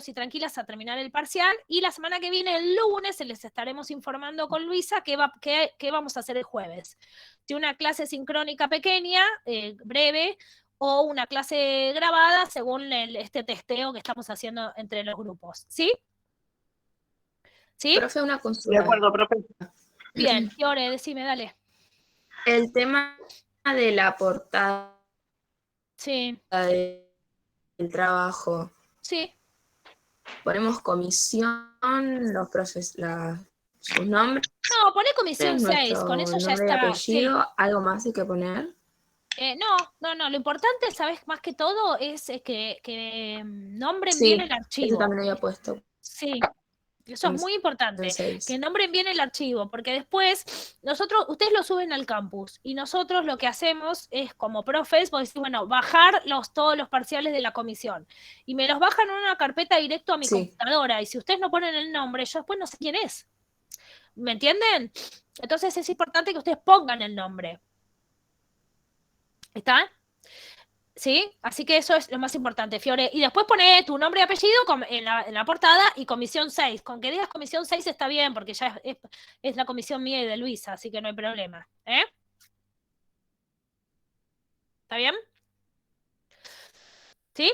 y tranquilas a terminar el parcial. Y la semana que viene, el lunes, se les estaremos informando con Luisa qué vamos a hacer el jueves. Si una clase sincrónica pequeña, breve, o una clase grabada según este testeo que estamos haciendo entre los grupos. ¿Sí? ¿Sí? Profe, una consulta. De acuerdo, profe. Bien, Fiore, decime, dale. El tema de la portada Sí, del trabajo. sí. Ponemos comisión, los profes, sus nombres, No, poné comisión 6, con eso ya nombre y está. apellido, Sí. ¿algo más hay que poner? No, lo importante, ¿sabes? Más que todo es que nombren Sí, bien el eso archivo. también había puesto. Sí, eso es muy importante, Entonces, que nombren bien el archivo, porque después ustedes lo suben al campus y nosotros lo que hacemos es, como profes, vos decís, bueno, bajar todos los parciales de la comisión y me los bajan en una carpeta directo a mi computadora y si ustedes no ponen el nombre, yo después no sé quién es. ¿Me entienden? Entonces es importante que ustedes pongan el nombre. ¿Está? ¿Sí? Así que eso es lo más importante, Fiore. Y después pone tu nombre y apellido en la portada y comisión 6. Con que digas comisión 6 está bien, porque ya es la comisión mía y de Luisa, así que no hay problema. ¿Está bien? ¿Sí?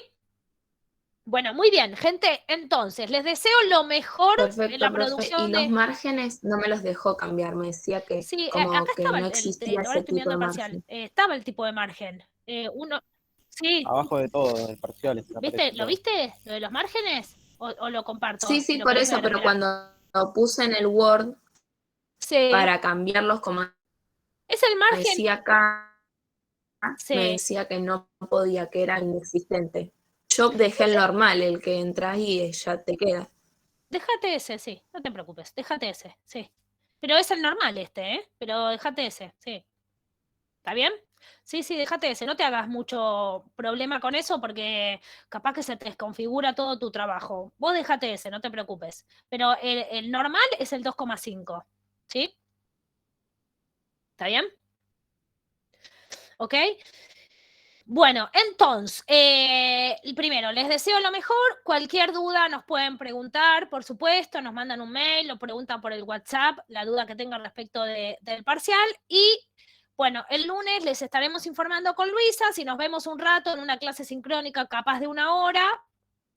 Bueno, muy bien, gente. Entonces, les deseo lo mejor en la producción y los márgenes no me los dejó cambiar, me decía que sí, como acá que estaba no existía ahora ese estoy tipo mirando de el parcial. margen. Estaba el tipo de margen. Sí. Abajo de todo, de parciales. ¿Viste? ¿Lo viste? ¿Lo de los márgenes? ¿O lo comparto? Sí, ¿Lo por querés eso, ver? pero Mirá. cuando lo puse en el Word para cambiarlos como es el margen. decía acá, Sí. me decía que no podía, que era inexistente. Yo dejé el normal, el que entras y ya te queda. Déjate ese, sí, no te preocupes, déjate ese, sí. Pero es el normal pero déjate ese, sí. ¿Está bien? Sí, déjate ese, no te hagas mucho problema con eso porque capaz que se te desconfigura todo tu trabajo. Vos déjate ese, no te preocupes. Pero el normal es el 2,5, ¿sí? ¿Está bien? ¿Ok? Bueno, entonces, primero, les deseo lo mejor. Cualquier duda nos pueden preguntar, por supuesto, nos mandan un mail, lo preguntan por el WhatsApp, la duda que tengan respecto del parcial. Y, bueno, el lunes les estaremos informando con Luisa si nos vemos un rato en una clase sincrónica capaz de 1 hora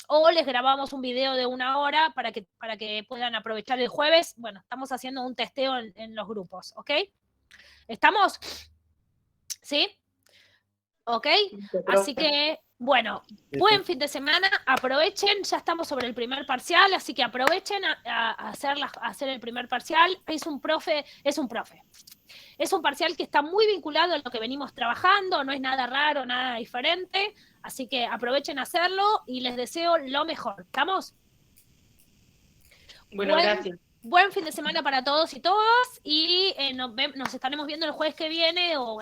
o les grabamos un video de 1 hora para que puedan aprovechar el jueves. Bueno, estamos haciendo un testeo en los grupos, ¿ok? ¿Estamos? ¿Sí? ¿Ok? Así que, bueno, buen fin de semana, aprovechen, ya estamos sobre el primer parcial, así que aprovechen a hacer el primer parcial. Es un parcial que está muy vinculado a lo que venimos trabajando, no es nada raro, nada diferente, así que aprovechen a hacerlo y les deseo lo mejor. ¿Estamos? Bueno, gracias. Buen fin de semana para todos y todas y nos estaremos viendo el jueves que viene o bueno.